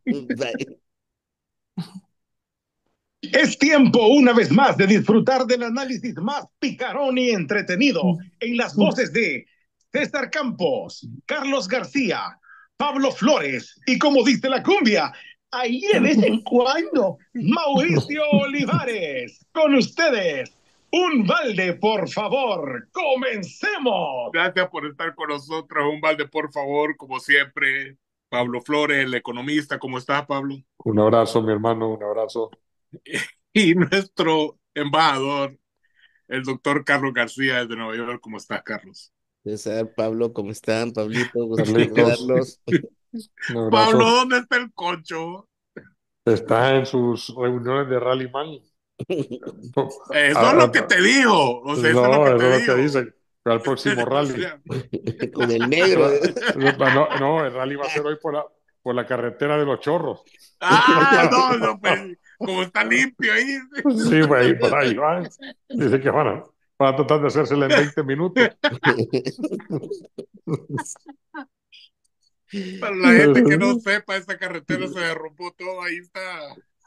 Bye. Es tiempo una vez más de disfrutar del análisis más picarón y entretenido en las voces de César Campos, Carlos García, Pablo Flores y como dice la cumbia, ahí de vez en cuando, Mauricio Olivares. Con ustedes, un balde, por favor. Comencemos. Gracias por estar con nosotros. Un balde, por favor, como siempre. Pablo Flores, el economista. ¿Cómo estás, Pablo? Un abrazo, mi hermano, un abrazo. Y nuestro embajador, el doctor Carlos García desde Nueva York. ¿Cómo estás, Carlos? César, Pablo, ¿cómo están? Pablito, gusto en Carlitos, saludarlos. un Pablo, abrazo. ¿dónde está el concho? Está en sus reuniones de Rally Man. Eso es Ah, lo que te dijo. O sea, eso es lo no, que eso te es lo que dijo. dicen. Al próximo O rally. sea, Con el negro. No, no, el rally va a ser hoy por la carretera de los Chorros. no, no, pues, como está limpio ahí. Sí, por ahí van. Dice que van a tratar de hacérsela en 20 minutos. Para la gente que no sepa, esa carretera se derrumbó todo, ahí está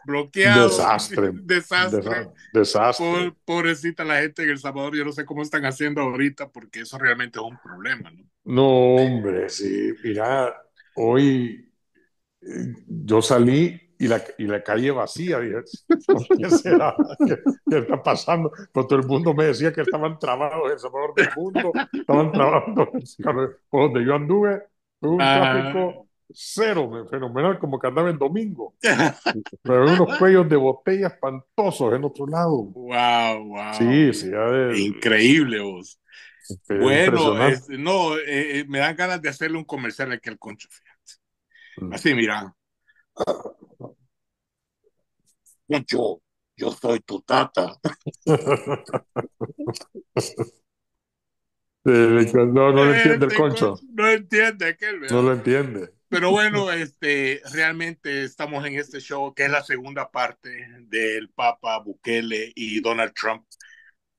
bloqueado, Desastre, desastre. desastre. Pobrecita la gente en El Salvador, yo no sé cómo están haciendo ahorita porque eso realmente es un problema, ¿no? No, hombre, sí, mira, hoy yo salí y la calle vacía, dije, ¿por qué será? ¿Qué está pasando? Pues todo el mundo me decía que estaban trabados, el Salvador del mundo, estaban trabajando. Por donde yo anduve, tuve un Ah, tráfico cero, fenomenal, como que andaba en domingo, pero había unos cuellos de botella espantosos en otro lado. wow, wow. Sí, sí, Increíble vos. es Bueno, impresionante. no, me dan ganas de hacerle un comercial aquí al Concho, fíjate. Así, mira, Concho, yo soy tu tata. No, no lo entiende el Este concho, Concho no entiende aquel, no ¿verdad? lo entiende. Pero bueno, realmente estamos en este show que es la segunda parte del Papa Bukele y Donald Trump.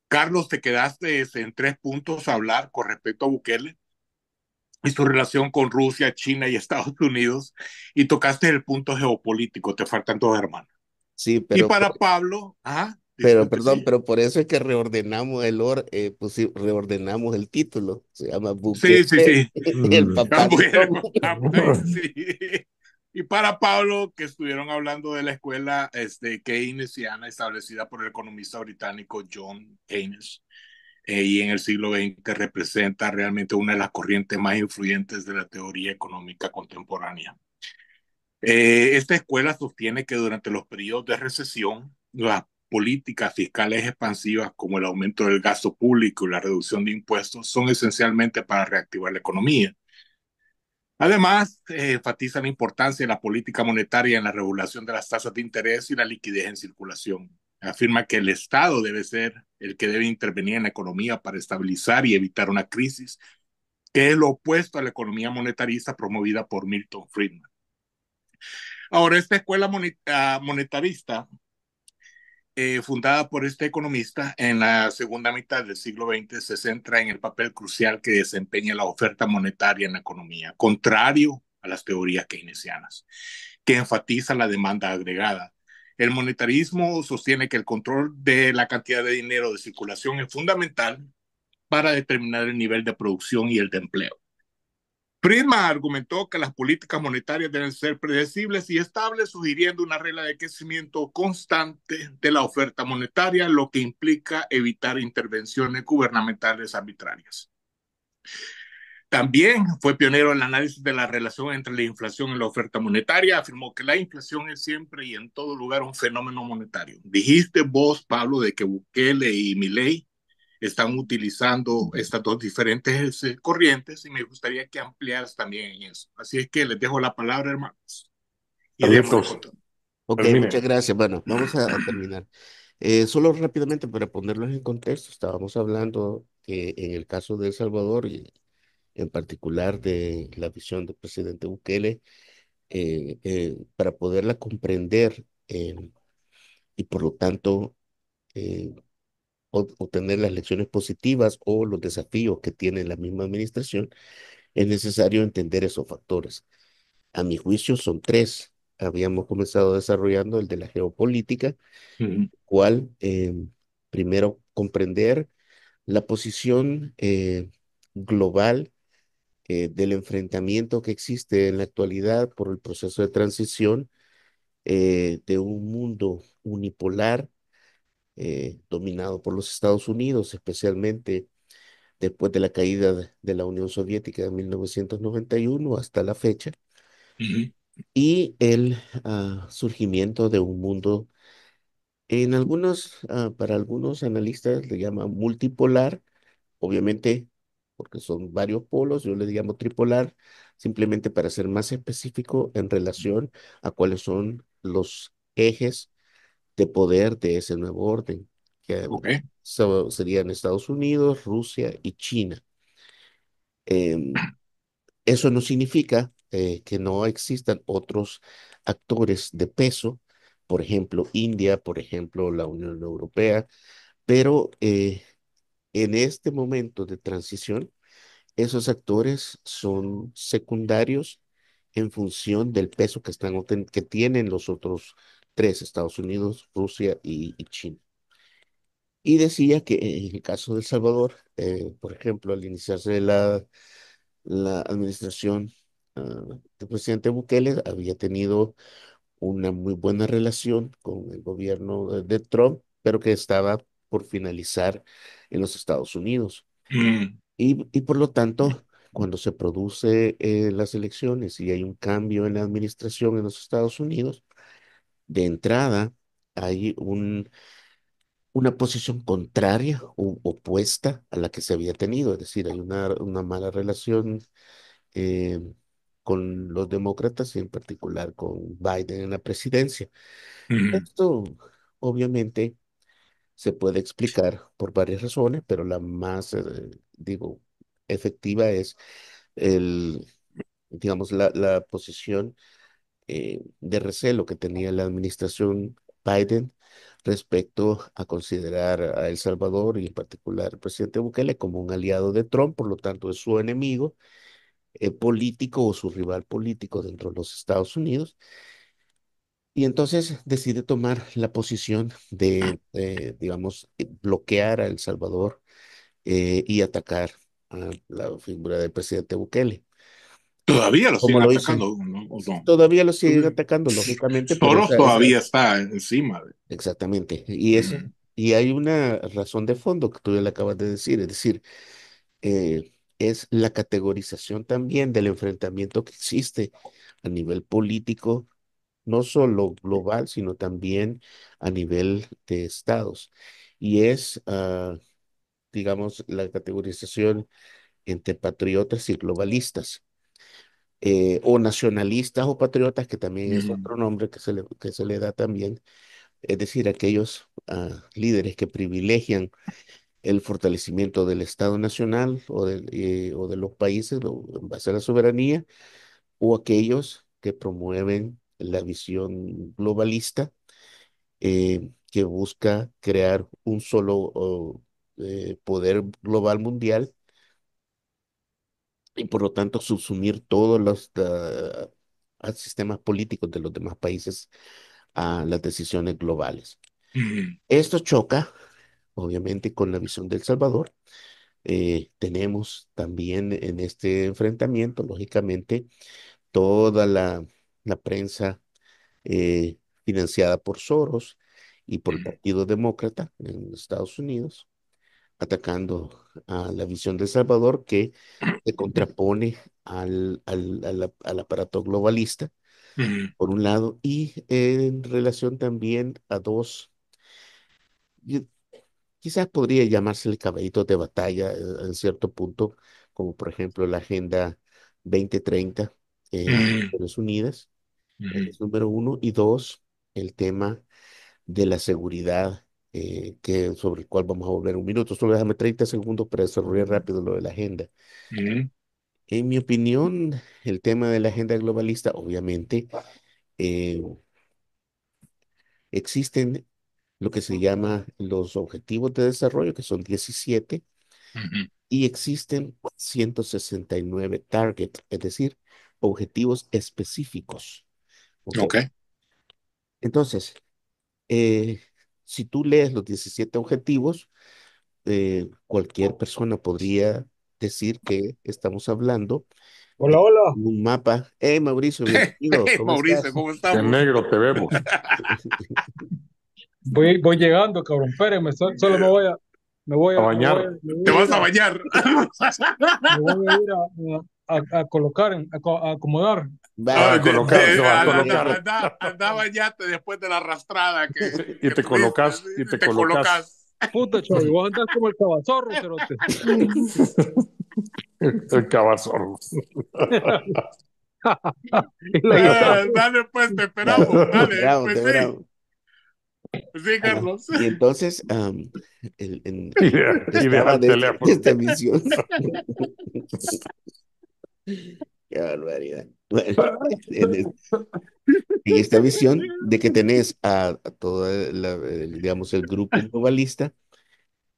Carlos, te quedaste en 3 puntos a hablar con respecto a Bukele y su relación con Rusia, China y Estados Unidos, y tocaste el punto geopolítico, te faltan 2 hermanos. Sí, Y para Pablo, disculpe, perdón, sí. pero por eso es que reordenamos pues sí, reordenamos el título. Se llama Buque, Sí, sí, sí. el Mm. papá de Trump. Sí. Y para Pablo, que estuvieron hablando de la escuela keynesiana establecida por el economista británico John Keynes, y en el siglo XX representa realmente una de las corrientes más influyentes de la teoría económica contemporánea. Esta escuela sostiene que durante los periodos de recesión, las políticas fiscales expansivas como el aumento del gasto público y la reducción de impuestos son esencialmente para reactivar la economía. Además, enfatiza la importancia de la política monetaria en la regulación de las tasas de interés y la liquidez en circulación. Afirma que el Estado debe ser el que debe intervenir en la economía para estabilizar y evitar una crisis, que es lo opuesto a la economía monetarista promovida por Milton Friedman. Ahora, esta escuela monetarista, fundada por este economista en la segunda mitad del siglo XX, se centra en el papel crucial que desempeña la oferta monetaria en la economía, contrario a las teorías keynesianas, que enfatiza la demanda agregada. El monetarismo sostiene que el control de la cantidad de dinero de circulación es fundamental para determinar el nivel de producción y el de empleo. Friedman argumentó que las políticas monetarias deben ser predecibles y estables, sugiriendo una regla de crecimiento constante de la oferta monetaria, lo que implica evitar intervenciones gubernamentales arbitrarias. También fue pionero en el análisis de la relación entre la inflación y la oferta monetaria. Afirmó que la inflación es siempre y en todo lugar un fenómeno monetario. Dijiste vos, Pablo, de que Bukele y Milei están utilizando estas dos diferentes corrientes y me gustaría que ampliaras también en eso. Así es que les dejo la palabra, hermanos, y démosle Carlitos, con todo. Ok, muchas termine. gracias. Bueno, vamos a terminar. Solo rápidamente para ponerlos en contexto, estábamos hablando que en el caso de El Salvador y en particular de la visión del presidente Bukele, para poderla comprender y por lo tanto eh, obtener las lecciones positivas o los desafíos que tiene la misma administración, es necesario entender esos factores. A mi juicio son tres. habíamos comenzado desarrollando el de la geopolítica, Ujú. cual primero comprender la posición global del enfrentamiento que existe en la actualidad por el proceso de transición de un mundo unipolar dominado por los Estados Unidos, especialmente después de la caída de la Unión Soviética de 1991 hasta la fecha, Ujú. y el surgimiento de un mundo, para algunos analistas le llaman multipolar, obviamente, porque son varios polos, yo le llamo tripolar, simplemente para ser más específico en relación a cuáles son los ejes de poder de ese nuevo orden, que Ok. serían Estados Unidos, Rusia y China. Em, Eso no significa que no existan otros actores de peso, por ejemplo, India, por ejemplo, la Unión Europea, pero en este momento de transición, esos actores son secundarios en función del peso que tienen los otros tres, Estados Unidos, Rusia y China. Y decía que en el caso de El Salvador, por ejemplo, al iniciarse la administración del presidente Bukele, había tenido una muy buena relación con el gobierno de Trump, pero que estaba por finalizar en los Estados Unidos. Mm. Y por lo tanto, cuando se produce las elecciones y hay un cambio en la administración en los Estados Unidos, de entrada hay una posición contraria o opuesta a la que se había tenido, es decir, hay una mala relación eh, con los demócratas y en particular con Biden en la presidencia. Ujú. Esto obviamente se puede explicar por varias razones, pero la más, digo, efectiva es el, digamos, la posición de recelo que tenía la administración Biden respecto a considerar a El Salvador y en particular al presidente Bukele como un aliado de Trump, por lo tanto es su enemigo político o su rival político dentro de los Estados Unidos. Y entonces decide tomar la posición de, digamos, bloquear a El Salvador y atacar a la figura del presidente Bukele. Todavía lo Como siguen lo hizo, atacando, ¿no? ¿O no? todavía lo siguen atacando, lógicamente, pero Soros todavía está encima. exactamente. Y eso, Mm. y hay una razón de fondo que tú ya le acabas de decir, es decir, es la categorización también del enfrentamiento que existe a nivel político, no solo global, sino también a nivel de estados. Y es, digamos, la categorización entre patriotas y globalistas, o nacionalistas o patriotas, que también es Mm. otro nombre que se le da también, es decir, aquellos líderes que privilegian el fortalecimiento del Estado Nacional o de los países en base a la soberanía, o aquellos que promueven la visión globalista que busca crear un solo poder global mundial y por lo tanto subsumir todos los sistemas políticos de los demás países a las decisiones globales. Mm. Esto choca, obviamente, con la visión de El Salvador. Tenemos también en este enfrentamiento, lógicamente, toda la prensa financiada por Soros y por el Mm. Partido Demócrata en Estados Unidos, atacando a la visión de El Salvador que se contrapone al aparato globalista, Mm. por un lado, y en relación también a dos, y quizás podría llamársele caballitos de batalla en cierto punto, como por ejemplo la Agenda 2030 de Mm. Naciones Unidas, Mm. es número uno, y dos, el tema de la seguridad, sobre el cual vamos a volver un minuto. Solo déjame 30 segundos para desarrollar rápido lo de la agenda. Mm. En mi opinión, el tema de la agenda globalista, obviamente, eh, existen lo que se llama los objetivos de desarrollo, que son 17, Mm. y existen 169 targets, es decir, objetivos específicos ¿ok? Ok. Entonces, eh, si tú lees los 17 objetivos, cualquier persona podría decir que estamos hablando Hola, de hola. un mapa. Hey, Mauricio, bienvenido, Hey, ¿cómo Mauricio, estás? ¿cómo Qué estamos? negro te vemos. Voy llegando, cabrón. Espérenme, solo A bañar. me Te voy a vas ir a bañar. me voy a ir a colocar, a acomodar. Vaya, Ah, A colocar, se va a colocar. anda a bañarte después de la arrastrada Y que te tuviste. colocas, y te Te colocas. colocas. Puta, Chavi, vos andás como el cabazorro, cerote. El cabazón. Y la guitarra. Dale, pues, te vaya, esperamos. te Dale, esperamos, te pues sí. esperamos. Pues sí, Ah, Carlos. y entonces, Y deja estaba el de, de teléfono. esta misión. Qué barbaridad. Bueno, en, en esta visión de que tenés a todo digamos, el grupo globalista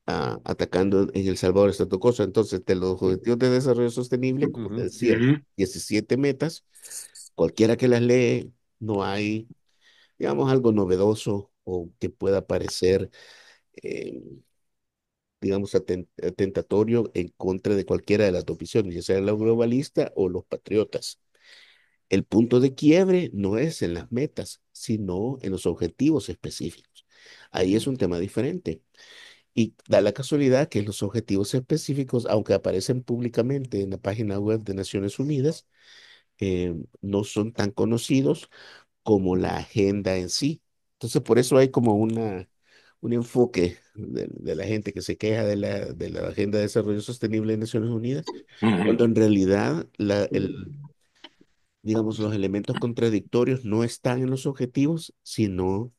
atacando en El Salvador esta cosa. Entonces, de los objetivos de desarrollo sostenible, como te Ujú. decía, 17 metas, cualquiera que las lee, no hay, digamos, algo novedoso o que pueda parecer, eh, digamos, atentatorio en contra de cualquiera de las dos visiones, ya sea la globalista o los patriotas. El punto de quiebre no es en las metas, sino en los objetivos específicos. Ahí es un tema diferente. Y da la casualidad que los objetivos específicos, aunque aparecen públicamente en la página web de Naciones Unidas, no son tan conocidos como la agenda en sí. Entonces, por eso hay como un enfoque de la gente que se queja de la Agenda de Desarrollo Sostenible de Naciones Unidas, cuando en realidad digamos, los elementos contradictorios no están en los objetivos, sino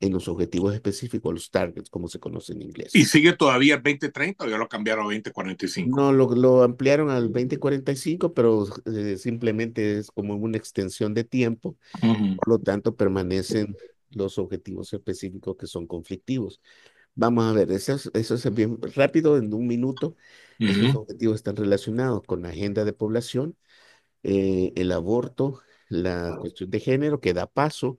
en los objetivos específicos, los targets, como se conoce en ¿Y inglés. sigue todavía el 2030 o ya lo cambiaron a 2045? No, lo ampliaron al 2045, pero simplemente es como una extensión de tiempo, por lo tanto permanecen los objetivos específicos que son conflictivos. Vamos a ver, eso es bien rápido, en un minuto. Esos objetivos están relacionados con la agenda de población, el aborto, la cuestión de género, que da paso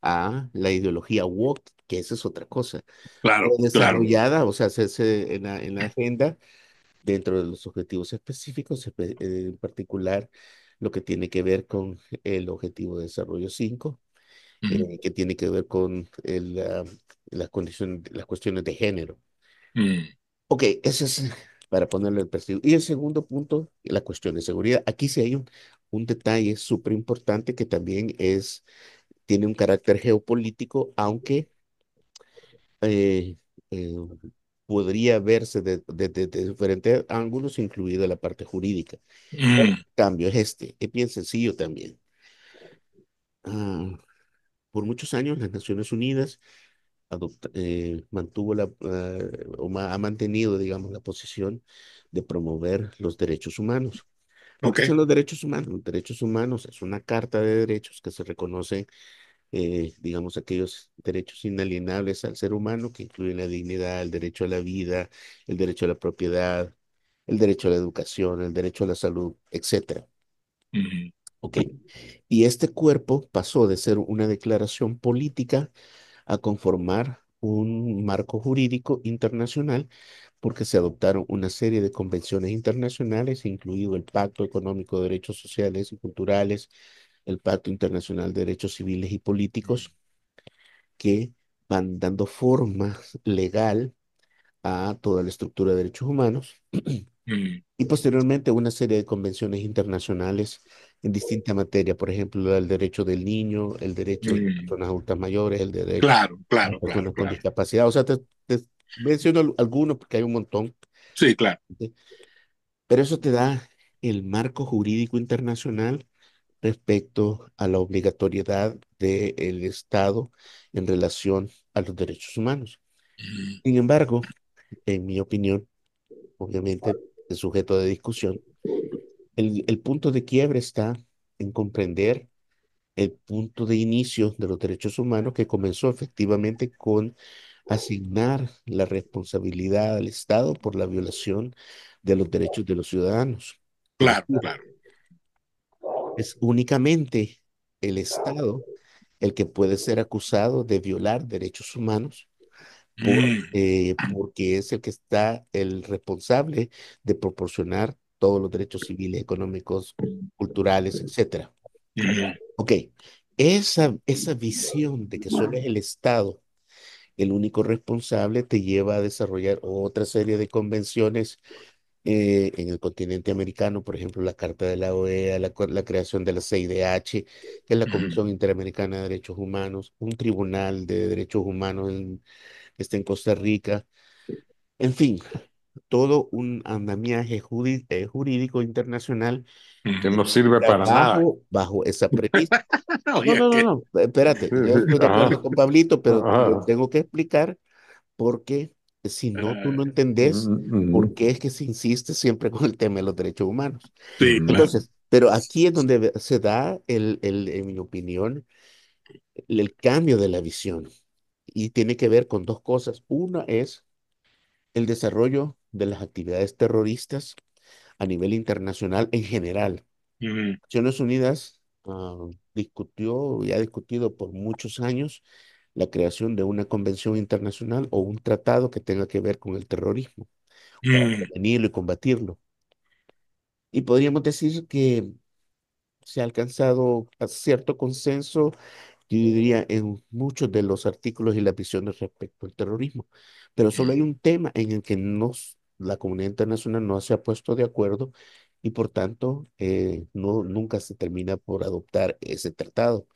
a la ideología woke, que esa es otra cosa. Pero Claro, claro. desarrollada, o sea, en la agenda, dentro de los objetivos específicos, en particular lo que tiene que ver con el Objetivo de Desarrollo 5, que tiene que ver con las cuestiones de género. Ok, ese es para ponerle el perfil. Y el segundo punto, la cuestión de seguridad. Aquí sí hay un detalle súper importante que también tiene un carácter geopolítico, aunque eh, eh, podría verse de diferentes ángulos, incluida la parte jurídica. El cambio es es bien sencillo también. Ah, por muchos años, las Naciones Unidas mantuvo ha mantenido, digamos, la posición de promover los derechos humanos. Pero, Ok. ¿qué son los derechos humanos? Los derechos humanos es una carta de derechos que se reconocen, digamos, aquellos derechos inalienables al ser humano, que incluyen la dignidad, el derecho a la vida, el derecho a la propiedad, el derecho a la educación, el derecho a la salud, etcétera. Ok. Y este cuerpo pasó de ser una declaración política a conformar un marco jurídico internacional porque se adoptaron una serie de convenciones internacionales, incluido el Pacto Económico de Derechos Sociales y Culturales, el Pacto Internacional de Derechos Civiles y Políticos, que van dando forma legal a toda la estructura de derechos humanos. Y posteriormente una serie de convenciones internacionales en distinta materia, por ejemplo, el derecho del niño, el derecho de las personas adultas mayores, el derecho Claro, de las claro, claro, personas con claro. discapacidad. O sea, te menciono algunos porque hay un montón, Sí, claro. ¿sí? Pero eso te da el marco jurídico internacional respecto a la obligatoriedad del Estado en relación a los derechos humanos. Sin embargo, en mi opinión, obviamente es sujeto de discusión, el punto de quiebre está en comprender el punto de inicio de los derechos humanos que comenzó efectivamente con asignar la responsabilidad al Estado por la violación de los derechos de los ciudadanos. Es Claro, decir, claro. es únicamente el Estado el que puede ser acusado de violar derechos humanos Mm, porque es el que está el responsable de proporcionar todos los derechos civiles, económicos, culturales, etcétera. mm, Ok, esa visión de que solo es el Estado el único responsable te lleva a desarrollar otra serie de convenciones en el continente americano, por ejemplo, la Carta de la OEA, la creación de la CIDH, que es la mm, Comisión Interamericana de Derechos Humanos, un tribunal de derechos humanos que está en Costa Rica, en fin, todo un andamiaje jurídico internacional Que mm. no sirve para nada. bajo esa premisa. No, Oye, no, no, que no, espérate, Sí, yo sí, estoy de acuerdo ajá, con Pablito, pero lo ajá. tengo que explicar porque si no, tú no entendés por Mm, qué es que se insiste siempre con el tema de los derechos humanos. sí, mm, claro. Entonces, pero aquí es donde se da, en mi opinión, el cambio de la visión y tiene que ver con dos cosas. Una es el desarrollo de las actividades terroristas a nivel internacional en general. Mm, Naciones Unidas discutió y ha discutido por muchos años la creación de una convención internacional o un tratado que tenga que ver con el terrorismo para mm, prevenirlo y combatirlo. Y podríamos decir que se ha alcanzado a cierto consenso, yo diría, en muchos de los artículos y las visiones respecto al terrorismo. Pero solo hay un tema en el que la comunidad internacional no se ha puesto de acuerdo y por tanto no, nunca se termina por adoptar ese tratado.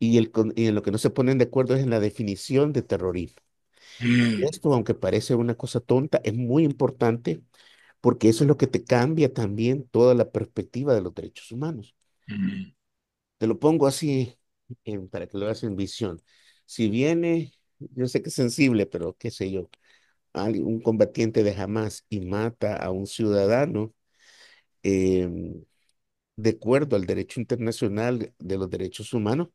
Y en lo que no se ponen de acuerdo es en la definición de terrorismo. mm, Esto, aunque parece una cosa tonta, es muy importante porque eso es lo que te cambia también toda la perspectiva de los derechos humanos. mm. Te lo pongo así para que lo veas en visión. Si viene, yo sé que es sensible, pero qué sé yo, un combatiente de Hamas y mata a un ciudadano, em, de acuerdo al derecho internacional de los derechos humanos,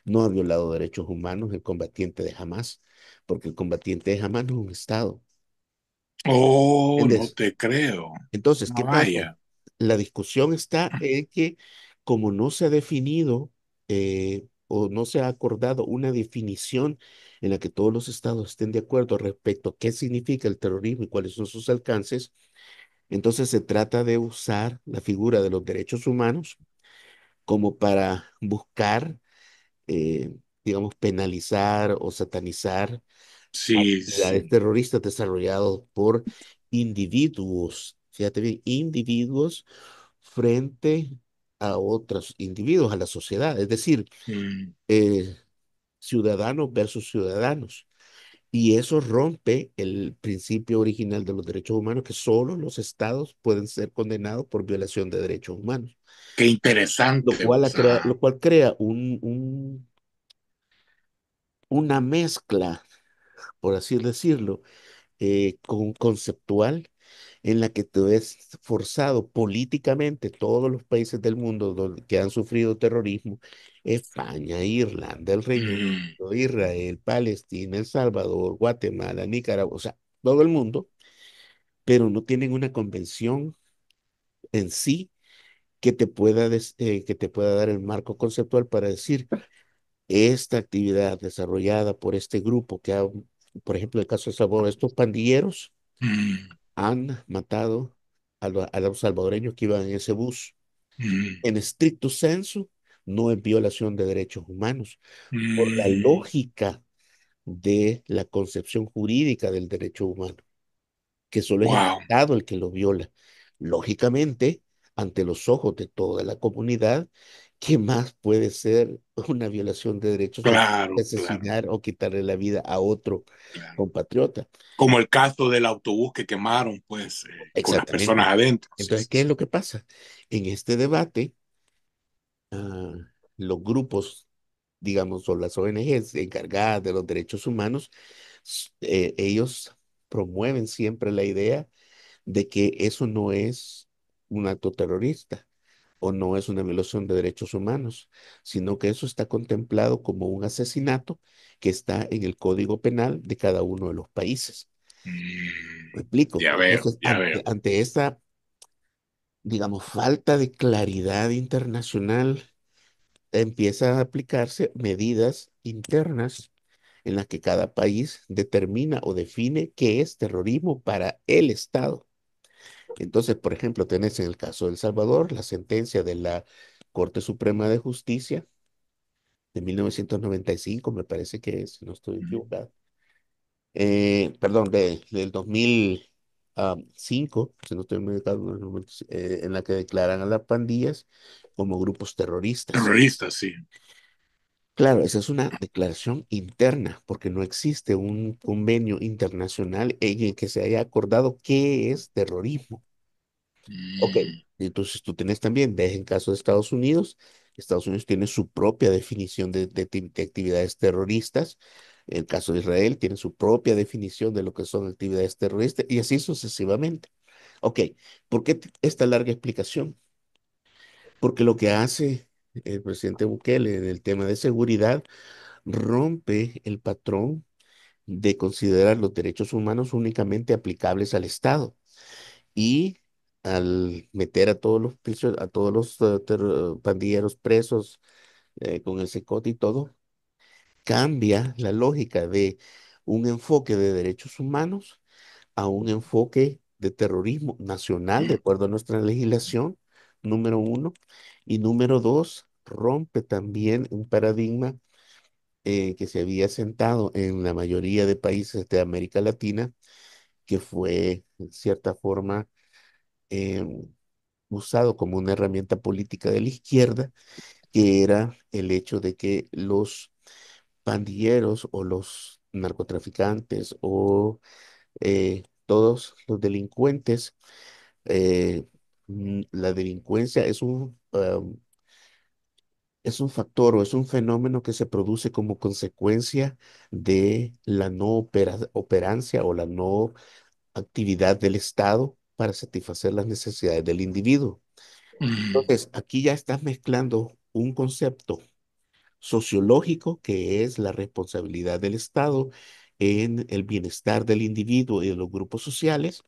no ha violado derechos humanos el combatiente de Hamas, porque el combatiente de Hamas no es un Estado. Oh, no ¿Entiendes? te creo. Entonces, No ¿qué pasa? vaya. La discusión está en que como no se ha definido o no se ha acordado una definición en la que todos los estados estén de acuerdo respecto a qué significa el terrorismo y cuáles son sus alcances, entonces se trata de usar la figura de los derechos humanos como para buscar, digamos, penalizar o satanizar Sí, actividades sí. terroristas desarrolladas por individuos, fíjate bien, individuos frente a otros individuos, a la sociedad, es decir, Mm, eh, ciudadanos versus ciudadanos. Y eso rompe el principio original de los derechos humanos, que solo los estados pueden ser condenados por violación de derechos humanos, qué interesante. O sea, lo cual crea una mezcla, por así decirlo, conceptual en la que te ves forzado políticamente todos los países del mundo que han sufrido terrorismo, España, Irlanda, el Reino mm, Unido, Israel, Palestina, El Salvador, Guatemala, Nicaragua, o sea, todo el mundo, pero no tienen una convención en sí que te pueda dar el marco conceptual para decir esta actividad desarrollada por este grupo por ejemplo, el caso de Salvador, estos pandilleros mm, han matado a los salvadoreños que iban en ese bus. mm, En estricto senso, no es violación de derechos humanos, por la mm. lógica de la concepción jurídica del derecho humano, que solo es el Wow, Estado el que lo viola. Lógicamente, ante los ojos de toda la comunidad, ¿qué más puede ser una violación de derechos humanos que claro, claro, asesinar o quitarle la vida a otro claro. compatriota? Como el caso del autobús que quemaron, pues, con las personas Exactamente. adentro. Sí, Entonces, sí, ¿qué es sí. lo que pasa? En este debate, ah, los grupos, digamos, o las ONGs encargadas de los derechos humanos, ellos promueven siempre la idea de que eso no es un acto terrorista o no es una violación de derechos humanos, sino que eso está contemplado como un asesinato que está en el Código Penal de cada uno de los países. Mm, ¿Me explico? ya veo, Entonces, ya veo. ante esta, digamos, falta de claridad internacional, empiezan a aplicarse medidas internas en las que cada país determina o define qué es terrorismo para el Estado. Entonces, por ejemplo, tenés en el caso de El Salvador la sentencia de la Corte Suprema de Justicia de 1995, me parece que es, si no estoy equivocado. Perdón, del 2005, si no estoy equivocado, en la que declaran a las pandillas como grupos terroristas. Terroristas, sí. Claro, esa es una declaración interna, porque no existe un convenio internacional en el que se haya acordado qué es terrorismo. Ok, Mm, entonces tú tienes también, ves en caso de Estados Unidos tiene su propia definición de actividades terroristas, en el caso de Israel tiene su propia definición de lo que son actividades terroristas y así sucesivamente. Ok, ¿por qué esta larga explicación? Porque lo que hace el presidente Bukele en el tema de seguridad rompe el patrón de considerar los derechos humanos únicamente aplicables al Estado y al meter a todos los a todos los pandilleros presos con el Secote y todo, cambia la lógica de un enfoque de derechos humanos a un enfoque de terrorismo nacional, de acuerdo a nuestra legislación, número uno, y número dos, rompe también un paradigma que se había sentado en la mayoría de países de América Latina, que fue, en cierta forma, usado como una herramienta política de la izquierda, que era el hecho de que los pandilleros o los narcotraficantes o todos los delincuentes, la delincuencia es un factor o es un fenómeno que se produce como consecuencia de la no operancia o la no actividad del Estado para satisfacer las necesidades del individuo. mm, Entonces, aquí ya estás mezclando un concepto sociológico que es la responsabilidad del Estado en el bienestar del individuo y de los grupos sociales,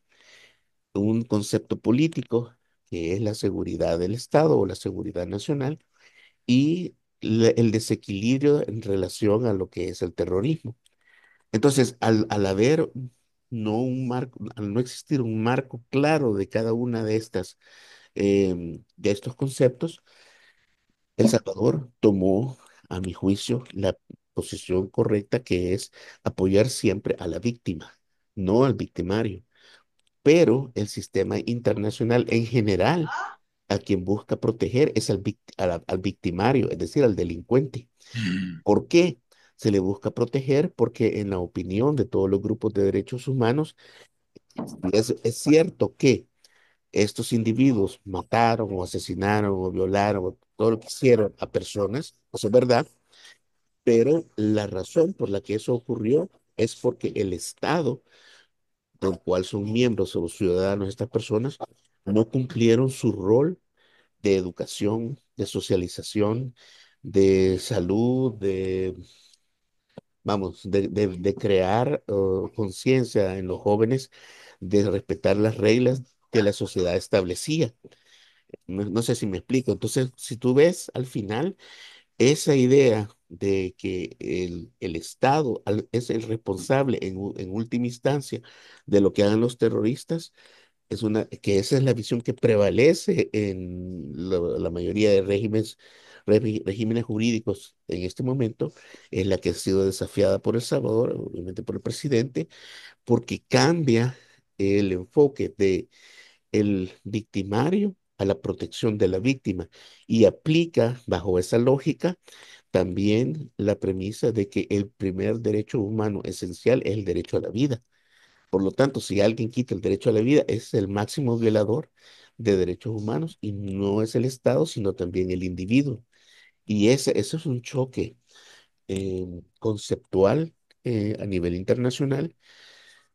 un concepto político que es la seguridad del Estado o la seguridad nacional y el desequilibrio en relación a lo que es el terrorismo. Entonces, al haber no un marco, al no existir un marco claro de cada una de estas, de estos conceptos, El Salvador tomó, a mi juicio, la posición correcta que es apoyar siempre a la víctima, no al victimario. Pero el sistema internacional en general a quien busca proteger es al victimario, es decir, al delincuente. mm, ¿Por qué? Se le busca proteger porque en la opinión de todos los grupos de derechos humanos es cierto que estos individuos mataron o asesinaron o violaron o todo lo que hicieron a personas, eso es verdad, pero la razón por la que eso ocurrió es porque el Estado del cual son miembros o los ciudadanos estas personas no cumplieron su rol de educación, de socialización, de salud, vamos, de crear conciencia en los jóvenes de respetar las reglas que la sociedad establecía. No sé si me explico. Entonces, si tú ves al final esa idea de que el Estado es el responsable en última instancia de lo que hagan los terroristas, que esa es la visión que prevalece en la mayoría de regímenes jurídicos en este momento, es la que ha sido desafiada por El Salvador, obviamente por el presidente, porque cambia el enfoque de el victimario a la protección de la víctima y aplica bajo esa lógica también la premisa de que el primer derecho humano esencial es el derecho a la vida. Por lo tanto, si alguien quita el derecho a la vida, es el máximo violador de derechos humanos y no es el Estado, sino también el individuo. Y ese es un choque conceptual a nivel internacional,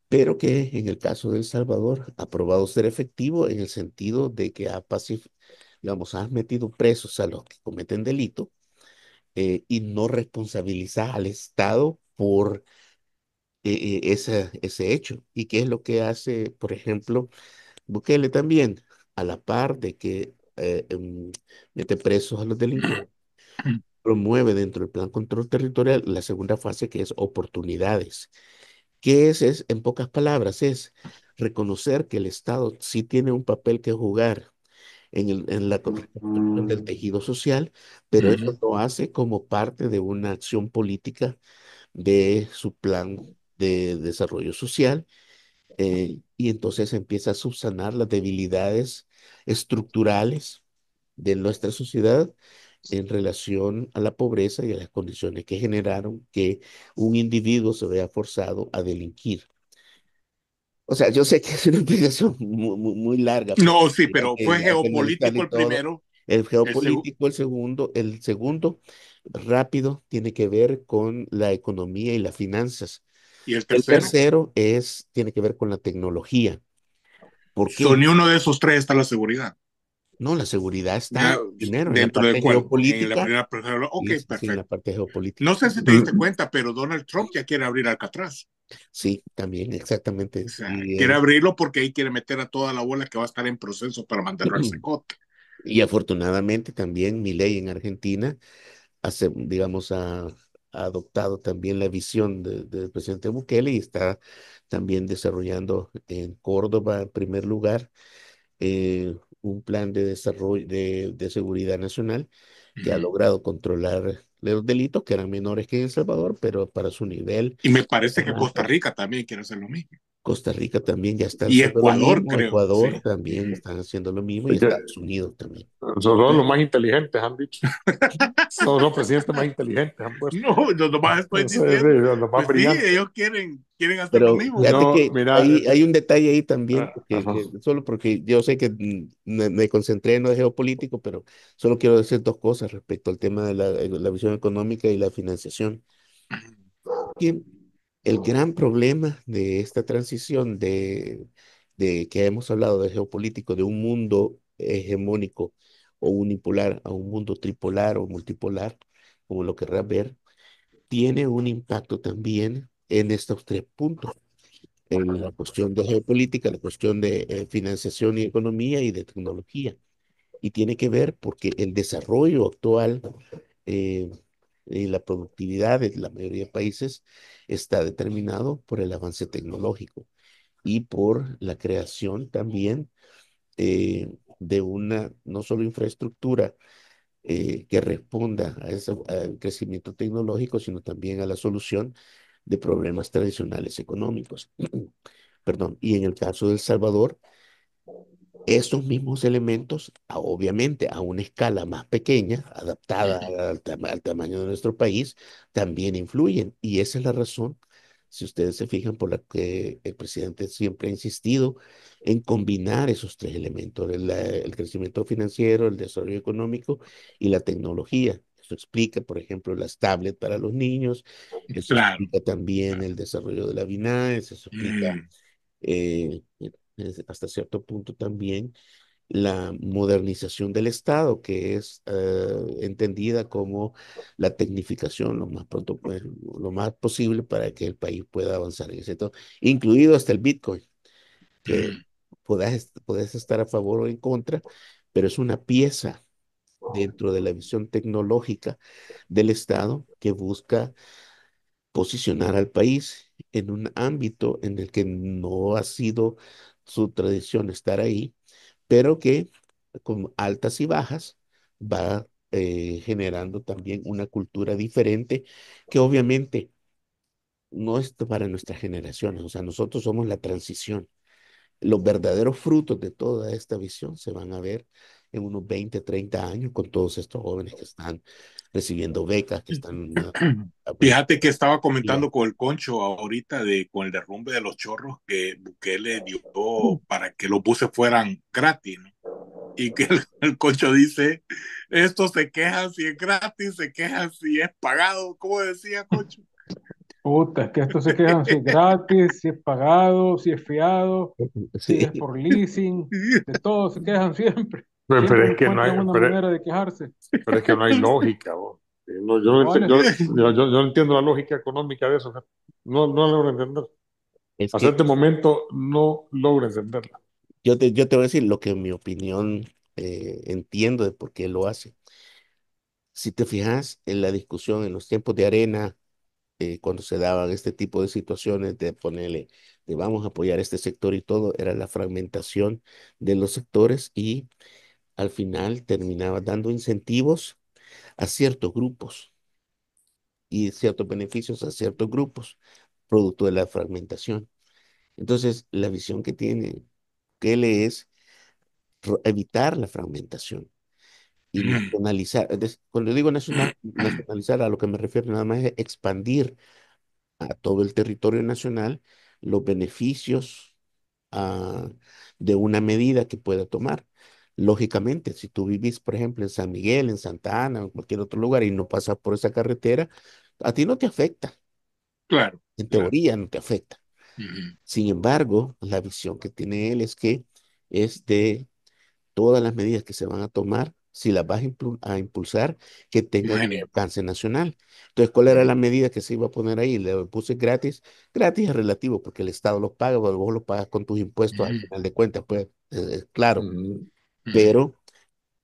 pero que en el caso de El Salvador ha probado ser efectivo en el sentido de que digamos, has metido presos a los que cometen delito y no responsabilizas al Estado por ese hecho. ¿Y qué es lo que hace, por ejemplo, Bukele también? A la par de que mete presos a los delincuentes, promueve dentro del plan control territorial la segunda fase que es oportunidades. ¿Qué es? En pocas palabras, es reconocer que el Estado sí tiene un papel que jugar en la construcción del tejido social, pero eso lo hace como parte de una acción política de su plan de desarrollo social, y entonces empieza a subsanar las debilidades estructurales de nuestra sociedad en relación a la pobreza y a las condiciones que generaron que un individuo se vea forzado a delinquir. O sea, yo sé que es una explicación muy larga, pero No, sí, hay pero que, fue hay que analizarlo geopolítico y el todo. primero, El el segundo, geopolítico, el segundo, rápido, tiene que ver con la economía y las finanzas. y el El tercero. tercero tiene que ver con la tecnología. ¿Por qué? Ni uno de esos tres está la seguridad. No, la seguridad está Ya, primero en la ¿dentro de parte cuál? En la geopolítica. primera persona. Ok, Sí, sí, sí, en la perfecto. parte geopolítica. No sé si te diste cuenta, pero Donald Trump ya quiere abrir Alcatraz. Sí, también, O exactamente. sea, Y quiere abrirlo porque ahí quiere meter a toda la bola que va a estar en proceso para mandarlo al secote. y afortunadamente también Milei en Argentina digamos, ha adoptado también la visión del presidente Bukele y está también desarrollando en Córdoba, en primer lugar, un plan de desarrollo de seguridad nacional que ha logrado controlar los delitos que eran menores que en El Salvador, pero para su nivel. Y me parece que Costa Rica también quiere hacer lo mismo. Costa Rica también ya está Y haciendo lo Ecuador, mismo, creo, Ecuador sí. también están haciendo lo mismo y Es que Estados Unidos también. son los más inteligentes, han dicho. Son los presidentes más inteligentes, han puesto. No, no, nomás estoy Sí, sí, diciendo. los más Pues sí, brillantes. ellos quieren hacer lo Pero mismo, fíjate pero No, que mira, hay un detalle ahí también, ajá. solo porque yo sé que me concentré en lo geopolítico, pero solo quiero decir dos cosas respecto al tema de la visión económica y la financiación. Que el gran problema de esta transición de que hemos hablado de geopolítico, de un mundo hegemónico o unipolar a un mundo tripolar o multipolar, como lo querrás ver, tiene un impacto también en estos tres puntos en la cuestión de geopolítica, la cuestión de financiación y economía y de tecnología. Y tiene que ver porque el desarrollo actual eh, y la productividad de la mayoría de países está determinado por el avance tecnológico y por la creación también de una no solo infraestructura que responda al crecimiento tecnológico, sino también a la solución de problemas tradicionales económicos. Perdón, y en el caso de El Salvador, estos mismos elementos, obviamente a una escala más pequeña, adaptada al tamaño de nuestro país, también influyen. Y esa es la razón, si ustedes se fijan, por la que el presidente siempre ha insistido en combinar esos tres elementos, el crecimiento financiero, el desarrollo económico y la tecnología. Eso explica, por ejemplo, las tablets para los niños, eso claro. explica también el desarrollo de la BINAES, eso explica eh, hasta cierto punto también la modernización del Estado, que es entendida como la tecnificación lo más pronto, lo más posible para que el país pueda avanzar en ese todo, incluido hasta el Bitcoin, que podés estar a favor o en contra, pero es una pieza dentro de la visión tecnológica del Estado que busca posicionar al país en un ámbito en el que no ha sido su tradición estar ahí, pero que con altas y bajas va generando también una cultura diferente que obviamente no es para nuestras generaciones, o sea, nosotros somos la transición. Los verdaderos frutos de toda esta visión se van a ver en unos 20, 30 años con todos estos jóvenes que están recibiendo becas, que están aprendiendo. Fíjate que estaba comentando con el Concho ahorita con el derrumbe de los chorros que Bukele dio para que los buses fueran gratis, ¿no? Y que el Concho dice, estos se quejan si es gratis, se quejan si es pagado. ¿Cómo decía Concho? Puta, es que estos se quejan si es gratis, si es pagado, si es fiado, si es Sí. por leasing, de todo se quejan siempre. Pero Siempre es que no hay, encuentran una manera de quejarse. pero es que no hay lógica, vos. No, yo, no ent- ¿Cuál es? yo no entiendo la lógica económica de eso. No, no logro entender. Es Hasta que este momento no logro entenderla. yo te voy a decir lo que en mi opinión entiendo de por qué lo hace. Si te fijas en la discusión en los tiempos de arena, cuando se daban este tipo de situaciones de ponerle, de vamos a apoyar este sector y todo, era la fragmentación de los sectores y al final terminaba dando incentivos a ciertos grupos y ciertos beneficios a ciertos grupos, producto de la fragmentación. Entonces, la visión que tiene Kelly es evitar la fragmentación y Mm, nacionalizar. Cuando digo nacionalizar, a lo que me refiero nada más es expandir a todo el territorio nacional los beneficios ah, de una medida que pueda tomar. Lógicamente, si tú vivís, por ejemplo, en San Miguel, en Santa Ana o en cualquier otro lugar y no pasas por esa carretera, a ti no te afecta. claro, En claro. teoría no te afecta. Ujú. Sin embargo, la visión que tiene él es que es de todas las medidas que se van a tomar, si las vas a impulsar, que tengan un Genio. alcance nacional. Entonces, ¿cuál era la medida que se iba a poner ahí? Le puse gratis. Gratis es relativo porque el Estado lo paga, pero vos lo pagas con tus impuestos al Ujú, final de cuentas, pues, claro, Ujú. ujú. pero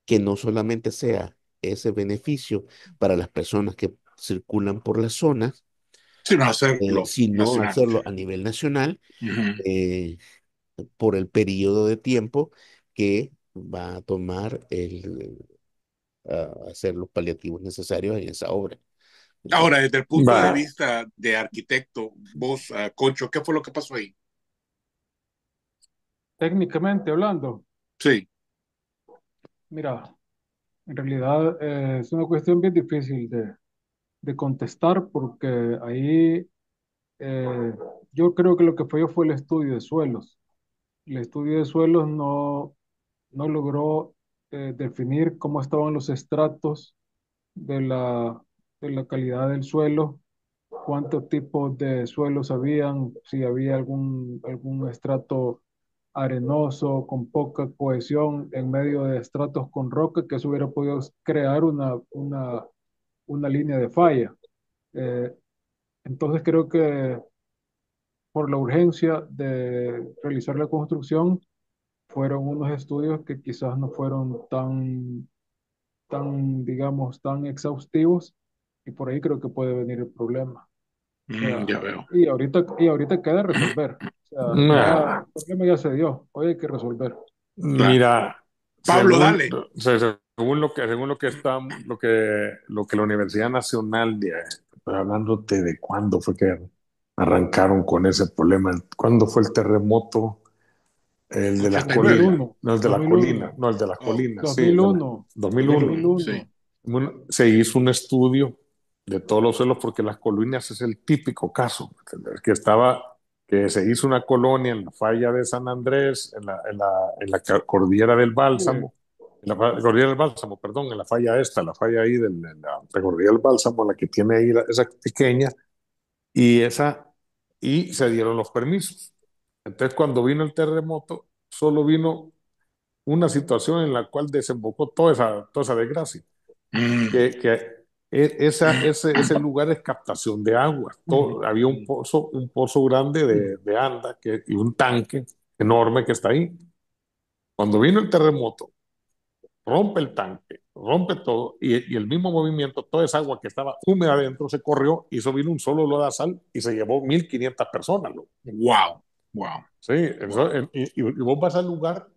que no solamente sea ese beneficio para las personas que circulan por la zona, Sino hacerlo sino nacional. hacerlo a nivel nacional Ujú. eh, por el periodo de tiempo que va a tomar hacer los paliativos necesarios en esa obra. Entonces, Ahora, desde el punto Va, de vista de arquitecto, vos, Concho, ¿qué fue lo que pasó ahí? Técnicamente hablando, Sí. mira, en realidad es una cuestión bien difícil de contestar porque ahí eh, yo creo que lo que falló fue el estudio de suelos. El estudio de suelos no logró definir cómo estaban los estratos de de la calidad del suelo, cuántos tipos de suelos habían, si había algún estrato arenoso con poca cohesión en medio de estratos con roca, que eso hubiera podido crear una línea de falla. Eh, entonces creo que por la urgencia de realizar la construcción, fueron unos estudios que quizás no fueron digamos, tan exhaustivos y por ahí creo que puede venir el problema. O sea, Ya veo. y ahorita queda resolver. O sea, ya nah, el problema ya se dio, hoy hay que resolver. Claro. mira, Pablo, según, dale. según lo que está, lo que la Universidad Nacional estoy hablándote de cuándo fue que arrancaron con ese problema, cuándo fue el terremoto, el de la colina, 2001, no el de la colina, 2001, no el de la Oh, colina, sí, el de la 2001, 2001. 2001. Sí. 2001. Bueno, se hizo un estudio de todos los suelos porque las colonias es el típico caso, ¿entendés? Que se hizo una colonia en la falla de San Andrés, en la cordillera del Sí, Bálsamo, cordillera del Bálsamo, perdón, en la falla esta, la falla ahí de la cordillera del Bálsamo, la que tiene ahí esa pequeña, y y se dieron los permisos. Entonces, cuando vino el terremoto, solo vino una situación en la cual desembocó toda esa desgracia Mm, que ese lugar es captación de agua. Había un pozo grande de anda y un tanque enorme que está ahí. Cuando vino el terremoto, rompe el tanque, rompe todo y el mismo movimiento, toda esa agua que estaba húmeda adentro se corrió y eso vino un solo lodazal y se llevó 1.500 personas. ¿No? wow, wow, Sí, wow. y vos vas al lugar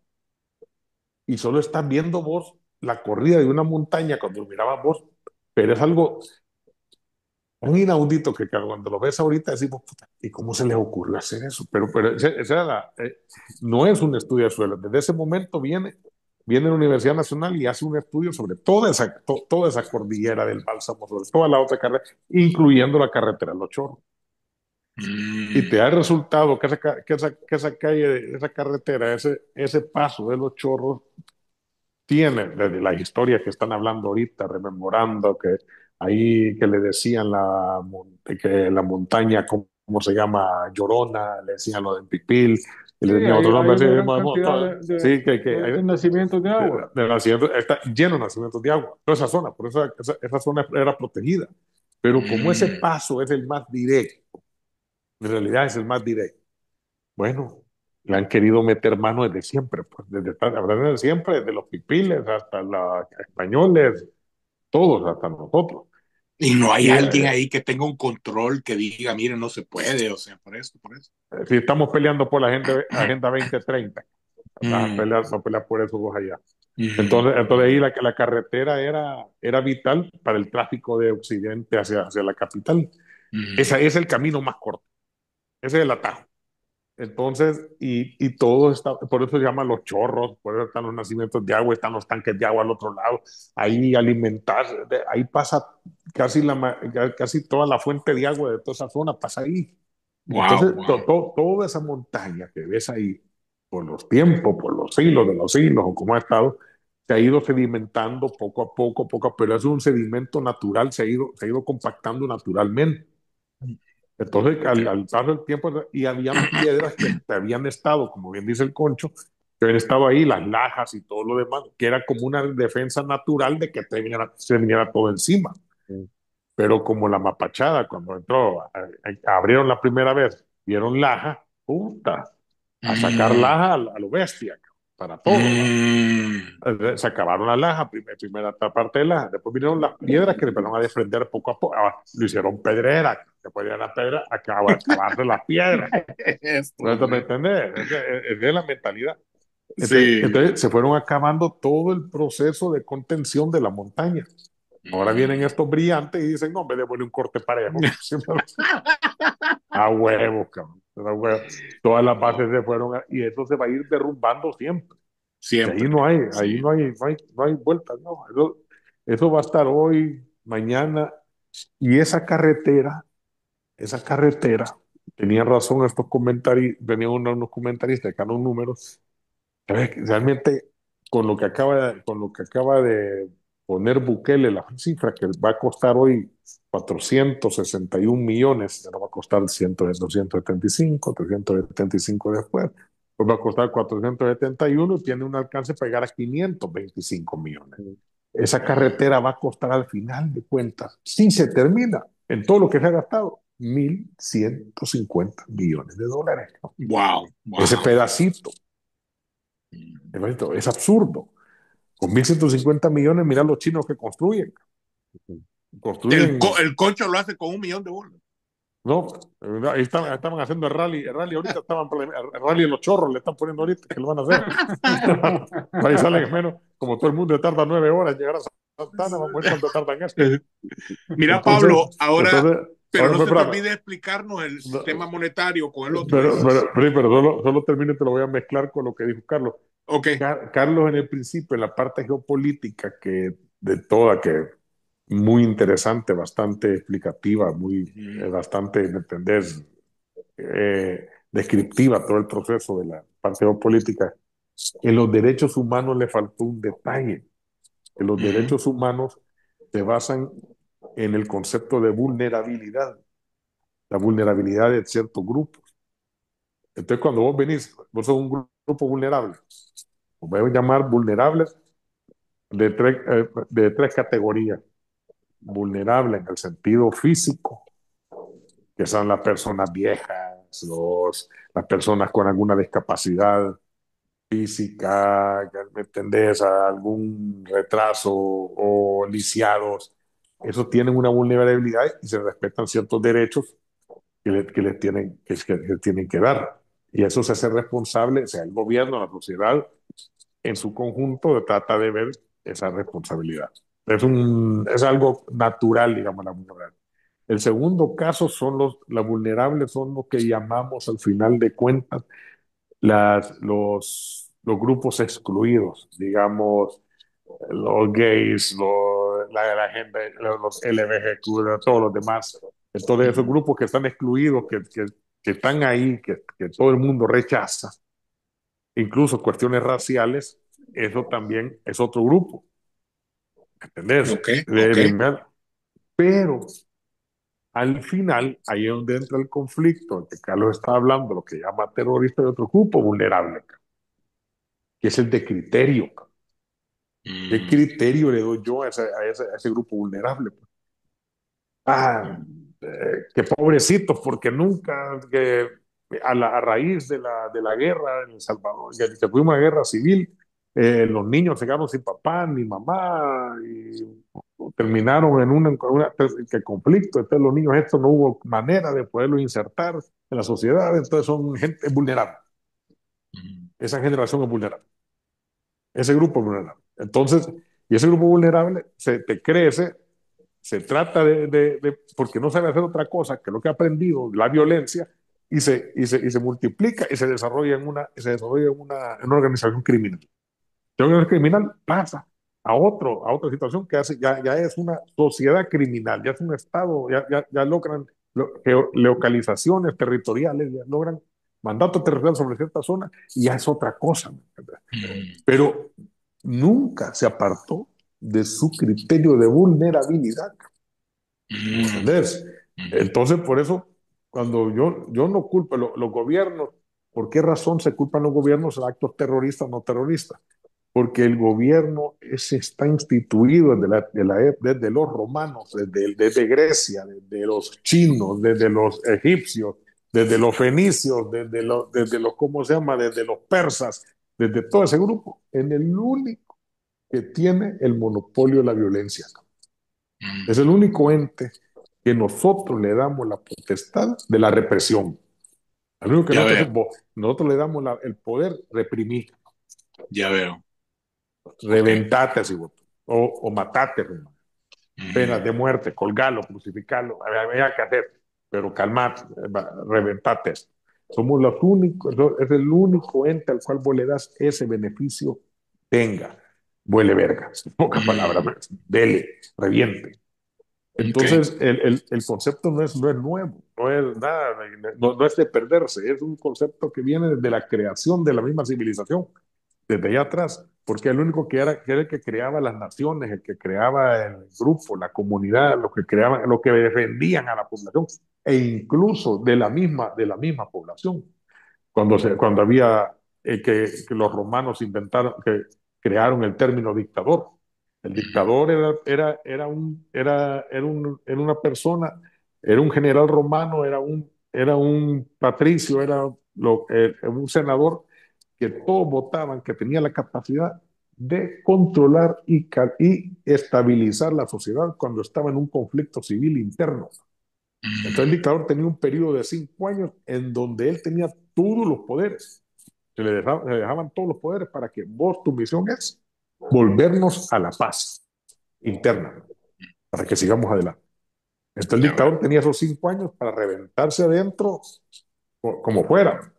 y solo estás viendo vos la corrida de una montaña cuando mirabas vos, pero es algo tan inaudito que cuando lo ves ahorita decimos, puta, ¿y cómo se les ocurrió hacer eso? Pero esa era no es un estudio de suelo. Desde ese momento viene la Universidad Nacional y hace un estudio sobre toda esa cordillera del Bálsamo, sobre toda la otra carretera, incluyendo la carretera Los Chorros. Y te Mm, da el resultado que esa calle, esa carretera, ese paso de Los Chorros tiene desde la historia que están hablando ahorita, rememorando que ahí que le decían que la montaña, ¿cómo se llama? Llorona, le decían lo de Pipil, y sí, le tenían otro hay nombre, así, una gran cantidad sí, que de nacimientos de agua. está lleno de nacimientos de agua, toda esa zona, por eso esa zona era protegida. Pero como ese mm. paso es el más directo, en realidad es el más directo, bueno, le han querido meter mano desde siempre, pues, desde siempre, desde los pipiles hasta los españoles, todos, hasta nosotros. Y no hay Y alguien ahí que tenga un control que diga, mire, no se puede, o sea, por esto, por eso. si estamos peleando por la Agenda 2030, Mm, vamos a pelear por esos dos allá. mm, Entonces ahí la carretera era vital para el tráfico de Occidente hacia la capital. mm. Ese es el camino más corto, ese es el atajo. Entonces, y todo está, por eso se llaman los chorros, por eso están los nacimientos de agua, están los tanques de agua al otro lado, ahí alimentar, ahí pasa casi toda la fuente de agua de toda esa zona, pasa ahí. Wow, Entonces, wow. toda esa montaña que ves ahí, por los tiempos, por los siglos de los siglos, o como ha estado, se ha ido sedimentando poco a poco, pero es un sedimento natural, se ha ido compactando naturalmente. Entonces, al paso del tiempo, y habían piedras que habían estado, como bien dice el Concho, que habían estado ahí, las lajas y todo lo demás, que era como una defensa natural de que se viniera todo encima. Mm, Pero como la mapachada, cuando entró, abrieron la primera vez, vieron laja, puta, a sacar Mm, laja a lo bestia, para todo. ¿Va? mm, Se acabaron las lajas, primera parte de laja, después vinieron las piedras que le empezaron a desprender poco a poco, lo hicieron pedrera, después de la pedra, acabarse las piedras. esto, ¿No me hombre. entendés? Es de la mentalidad. Sí. Entonces se fueron acabando todo el proceso de contención de la montaña. Ahora vienen Mm. estos brillantes y dicen, no, en vez de poner un corte parejo, a huevo, cabrón. A huevo. Todas las bases No, se fueron y eso se va a ir derrumbando siempre. Y ahí siempre. no hay, ahí Sí. no hay vueltas, no. Eso va a estar hoy, mañana. Y esa carretera, tenían razón estos comentarios, venían unos comentaristas, sacaron números. Realmente, con lo que acaba de poner Bukele, la cifra que va a costar hoy 461 millones, ya no va a costar 100, 275, 375 después, pues va a costar 471 y tiene un alcance para llegar a 525 millones. mm, Esa carretera va a costar al final de cuentas, si se termina, en todo lo que se ha gastado, 1.150 millones de dólares. ¿No? Wow, Ese wow. pedacito. Es absurdo. Con 1.150 millones, mira los chinos que construyen. El, Construyen, el concho lo hace con 1 millón de bolas. no, ahí estaban haciendo el rally ahorita, el rally de los chorros le están poniendo ahorita, que lo van a hacer. Ahí salen menos, como todo el mundo tarda 9 horas en llegar a Santana, vamos a ver cuánto tardan esto. Mira, Entonces, Pablo, ahora, entonces, pero ahora, no se te espérame, olvide explicarnos el no, sistema monetario con el otro, pero, dices. pero, pero solo termino y te lo voy a mezclar con lo que dijo Carlos. Ok. Carlos en el principio, en la parte geopolítica de toda, que muy interesante, bastante explicativa, bastante, ¿me entendés? Descriptiva todo el proceso de la parte geopolítica. En los derechos humanos le faltó un detalle, que los Ujú. derechos humanos se basan en el concepto de vulnerabilidad, la vulnerabilidad de ciertos grupos. Entonces, cuando vos sos un grupo vulnerable, os voy a llamar vulnerables de tres categorías. Vulnerable en el sentido físico, que son las personas viejas, las personas con alguna discapacidad física, ¿me entendés? Algún retraso o lisiados. Esos tienen una vulnerabilidad y se respetan ciertos derechos que les tienen que dar. Y eso se hace responsable, o sea, el gobierno, la sociedad, en su conjunto trata de ver esa responsabilidad. Es algo natural, digamos, la vulnerabilidad. El segundo caso las vulnerables son lo que llamamos al final de cuentas los grupos excluidos, digamos, los gays, la gente, los LGBTQ, todos los demás. Entonces, esos Ujú. grupos que están excluidos, que están ahí, que todo el mundo rechaza, incluso cuestiones raciales, eso también es otro grupo, ¿entendés? Ok, ok. Pero al final, ahí es donde entra el conflicto, en que Carlos está hablando, lo que llama terrorista de otro grupo vulnerable, que es el de criterio. ¿Qué Mm, criterio le doy yo a ese grupo vulnerable? Ah, que pobrecitos, porque nunca, a raíz de la guerra en El Salvador, que fuimos a guerra civil, los niños se quedaron sin papá ni mamá, y terminaron en que conflicto, entonces los niños estos no hubo manera de poderlos insertar en la sociedad, entonces son gente vulnerable. Esa generación es vulnerable, ese grupo es vulnerable. Entonces, y ese grupo vulnerable te crece, se trata porque no sabe hacer otra cosa que lo que ha aprendido, la violencia, y se multiplica y se desarrolla en una organización criminal. El criminal pasa a otra situación que ya es una sociedad criminal, ya es un estado, ya logran localizaciones territoriales, ya logran mandato territorial sobre cierta zona y ya es otra cosa. Pero nunca se apartó de su criterio de vulnerabilidad. ¿Entendés? Entonces, por eso, cuando yo no culpo los gobiernos, ¿por qué razón se culpan los gobiernos de actos terroristas o no terroristas? Porque el gobierno está instituido desde los romanos, desde Grecia, desde los chinos, desde los egipcios, desde los fenicios, desde los, ¿cómo se llama? Desde los persas, desde todo ese grupo, en el único que tiene el monopolio de la violencia. Es el único ente que nosotros le damos la potestad de la represión. Al único que Ya veo, nosotros le damos el poder reprimir, ya veo. Ok. reventate así, o matate, hermano. Penas de muerte, colgarlo, crucificarlo, había que hacer, pero calmate, reventate. Somos los únicos, es el único ente al cual vos le das ese beneficio, tenga, vuele verga, en pocas palabras, dele, reviente. Ok. Entonces, el concepto no es nuevo, no es nada, no es de perderse, es un concepto que viene desde la creación de la misma civilización, desde allá atrás, porque el único que era el que creaba las naciones, el que creaba el grupo, la comunidad, lo que defendían a la población, e incluso de la misma población. Cuando había que los romanos crearon el término dictador. El dictador era una persona, era un general romano, era un patricio, un senador que todos votaban, que tenía la capacidad de controlar y estabilizar la sociedad cuando estaba en un conflicto civil interno. Entonces el dictador tenía un periodo de 5 años en donde él tenía todos los poderes. Se le dejaban todos los poderes para que tu misión es volvernos a la paz interna, para que sigamos adelante. Entonces el Ya veo. dictador tenía esos 5 años para reventarse adentro como fuera,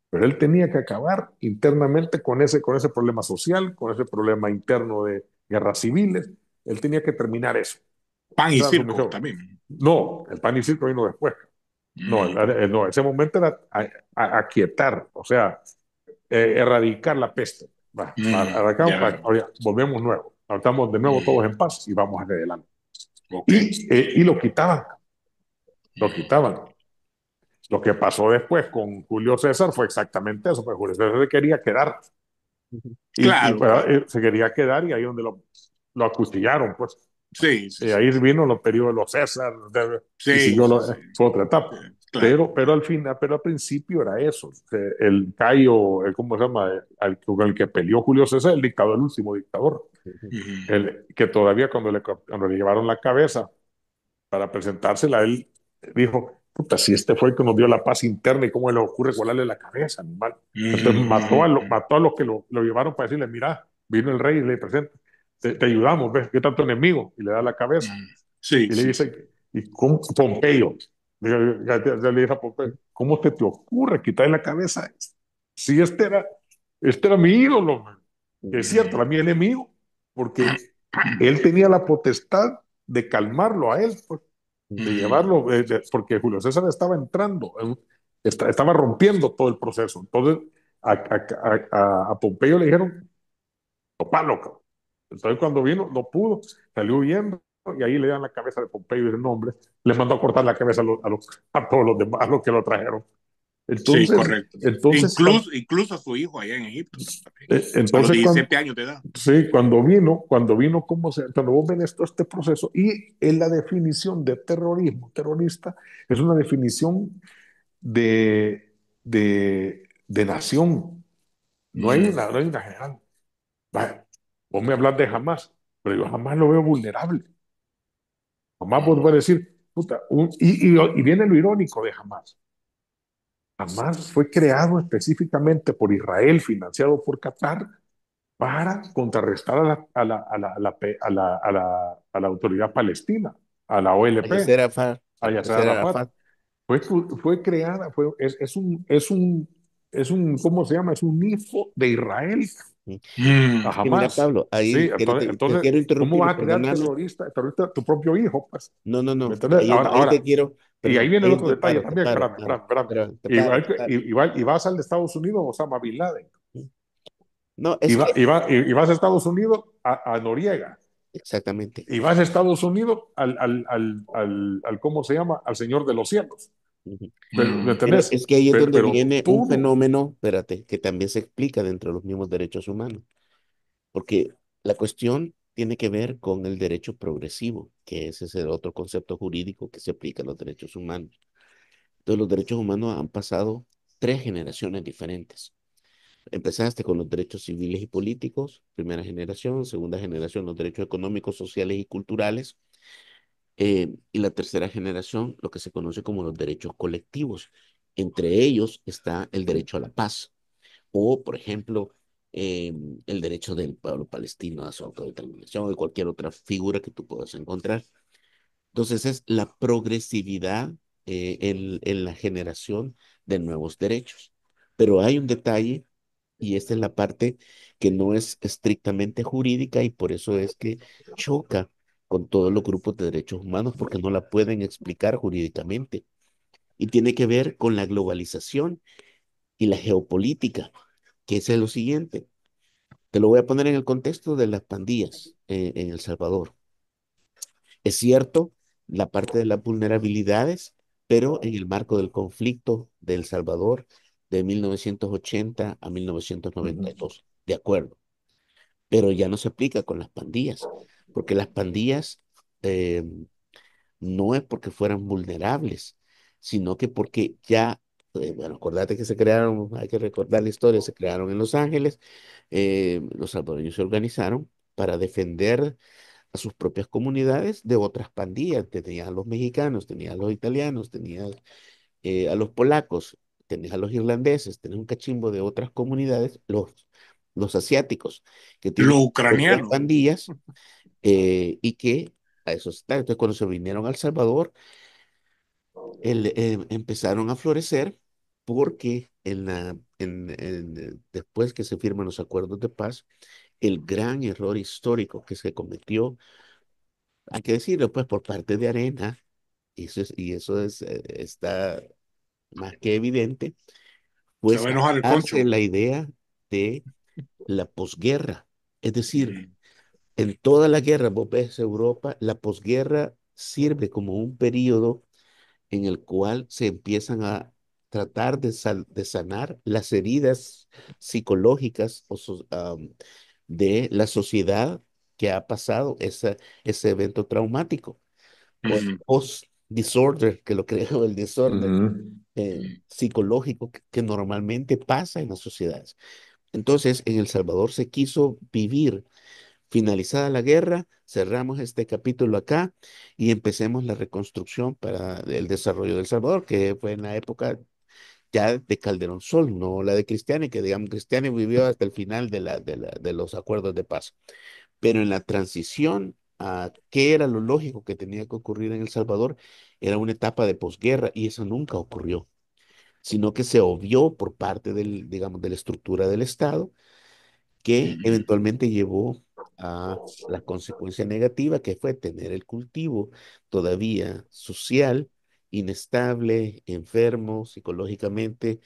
pero él tenía que acabar internamente con ese problema social, con ese problema interno de guerras civiles. Él tenía que terminar eso. Pan y Esa era su circo misión. también. No, el pan y circo vino después. No, Ok. no, ese momento era aquietar, o sea, erradicar la peste. Ya veo. Ahora volvemos nuevo. Estamos de nuevo todos en paz y vamos hacia adelante. Ok. Y lo quitaban, lo quitaban. Lo que pasó después con Julio César fue exactamente eso, porque Julio César se quería quedar Claro, claro. se quería quedar y ahí donde lo acuchillaron, pues. Sí, sí, Y sí. ahí vino los periodos de los César y Sí, siguió, sí, sí. fue otra Sí, etapa. claro. Pero al final, pero al principio era eso. El Cayo, ¿cómo se llama? Con el que peleó Julio César, el dictador, el último dictador. Que todavía cuando le llevaron la cabeza para presentársela, él dijo, puta, si este fue el que nos dio la paz interna y cómo le ocurre colarle la cabeza, animal. Entonces mató a los que lo llevaron para decirle, mira, vino el rey y le presenta, te ayudamos, ¿ves? ¿Qué tanto enemigo? Y le da la cabeza. Sí, Y le sí, sí. dice, ¿y cómo? Pompeyo? Ya le dice a Pompeyo, ¿cómo te ocurre quitarle la cabeza? Si este era mi ídolo, man. Que es cierto, era mi enemigo, porque él tenía la potestad de calmarlo a él, pues, de llevarlo, porque Julio César estaba entrando, estaba rompiendo todo el proceso. Entonces, a Pompeyo le dijeron, topalo, cabrón. Entonces, cuando vino, no pudo, salió huyendo, y ahí le dan la cabeza de Pompeyo y el nombre, le mandó a cortar la cabeza a todos los demás, a los que lo trajeron. Sí, Entonces, correcto. entonces, Incluso a su hijo allá en Egipto también. A los entonces cuando, 17 años de edad. sí, cuando vino, cuando vos ves todo este proceso, y en la definición de terrorismo, terrorista, es una definición de nación, no hay una general. Vaya, vos me hablas de Hamas, pero yo jamás lo veo vulnerable. Jamás vos vas a decir, puta, y viene lo irónico de Hamas. Hamas fue creado específicamente por Israel, financiado por Qatar, para contrarrestar a la autoridad palestina, a la OLP, Yasser Arafat, a Yasser Yasser Arafat. Arafat. Fue creada, ¿cómo se llama? Es un hijo de Israel, Mm. a Es que mira, Hamas. Pablo, Sí, ahí te entonces, quiero ¿cómo interrumpir y vas a crear perdóname. terrorista tu propio hijo? Pues, No, no, ¿me no. entiendes? Ahí te Ahora, quiero, y ahí perdón, viene el ahí otro detalle también, espérame, claro, espérame, espérame. pero Igual, te paro. y vas al de Estados Unidos, Osama Bin Laden. No, es que, Y vas a Estados Unidos a Noriega. exactamente. Y vas a Estados Unidos ¿cómo se llama? Al Señor de los Cielos. Ujú. ¿Me Pero entendés? es que ahí es donde Pero viene un todo. fenómeno, espérate, que también se explica dentro de los mismos derechos humanos, porque la cuestión tiene que ver con el derecho progresivo, que ese es el otro concepto jurídico que se aplica a los derechos humanos. Entonces, los derechos humanos han pasado tres generaciones diferentes. Empezaste con los derechos civiles y políticos, primera generación, segunda generación, los derechos económicos, sociales y culturales, y la tercera generación, lo que se conoce como los derechos colectivos. Entre ellos está el derecho a la paz o, por ejemplo, eh, el derecho del pueblo palestino a su autodeterminación o de cualquier otra figura que tú puedas encontrar. Entonces es la progresividad en la generación de nuevos derechos. Pero hay un detalle, y esta es la parte que no es estrictamente jurídica y por eso es que choca con todos los grupos de derechos humanos porque no la pueden explicar jurídicamente. Y tiene que ver con la globalización y la geopolítica, que es lo siguiente. Te lo voy a poner en el contexto de las pandillas en El Salvador. Es cierto, la parte de las vulnerabilidades, pero en el marco del conflicto de El Salvador de 1980 a 1992, de acuerdo, pero ya no se aplica con las pandillas, porque las pandillas eh, no es porque fueran vulnerables, sino que porque ya, bueno, acordate que se crearon, hay que recordar la historia, se crearon en Los Ángeles, los salvadoreños se organizaron para defender a sus propias comunidades de otras pandillas. Tenías a los mexicanos, tenías a los italianos, tenías a los polacos, tenías a los irlandeses, tenías un cachimbo de otras comunidades, los asiáticos, que Los tienen sus propias ucranianos. pandillas y que a eso está. Entonces, cuando se vinieron a El Salvador, empezaron a florecer porque después que se firman los acuerdos de paz, el gran error histórico que se cometió, hay que decirlo, pues por parte de Arena, está más que evidente, Se pues va a enojar el darse concho. la idea de la posguerra. Es decir, en toda la guerra, vos ves Europa, la posguerra sirve como un periodo en el cual se empiezan a tratar de sanar las heridas psicológicas de la sociedad que ha pasado ese evento traumático o el post-disorder, que lo creo, el desorden psicológico que normalmente pasa en las sociedades. Entonces, en El Salvador se quiso vivir. Finalizada la guerra, cerramos este capítulo acá y empecemos la reconstrucción para el desarrollo de El Salvador, que fue en la época ya de Calderón Sol, no la de Cristiani, que digamos Cristiani vivió hasta el final de los acuerdos de paz. Pero en la transición a qué era lo lógico que tenía que ocurrir en El Salvador, era una etapa de posguerra y eso nunca ocurrió, sino que se obvió por parte digamos, de la estructura del Estado que eventualmente llevó a la consecuencia negativa que fue tener el cultivo todavía social, inestable, enfermo psicológicamente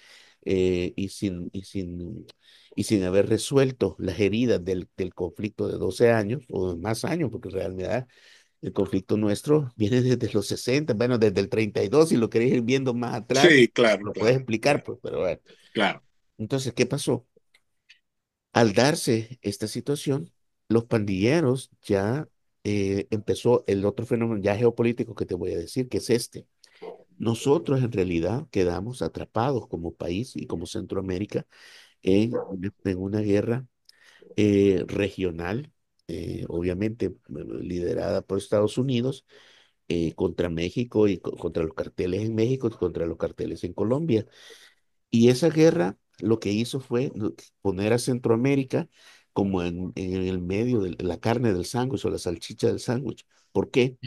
y sin haber resuelto las heridas del conflicto de 12 años o más años, porque en realidad el conflicto nuestro viene desde los 60, bueno, desde el 32, si lo queréis ir viendo más atrás, Sí, claro, lo puedes claro, explicar, claro, pues, pero bueno. claro. Entonces, ¿qué pasó? Al darse esta situación, los pandilleros ya empezó el otro fenómeno ya geopolítico que te voy a decir, que es este. Nosotros en realidad quedamos atrapados como país y como Centroamérica en una guerra regional, obviamente liderada por Estados Unidos, contra México y contra los carteles en México y contra los carteles en Colombia. Y esa guerra lo que hizo fue poner a Centroamérica como en el medio de la carne del sándwich o la salchicha del sándwich. ¿Por qué?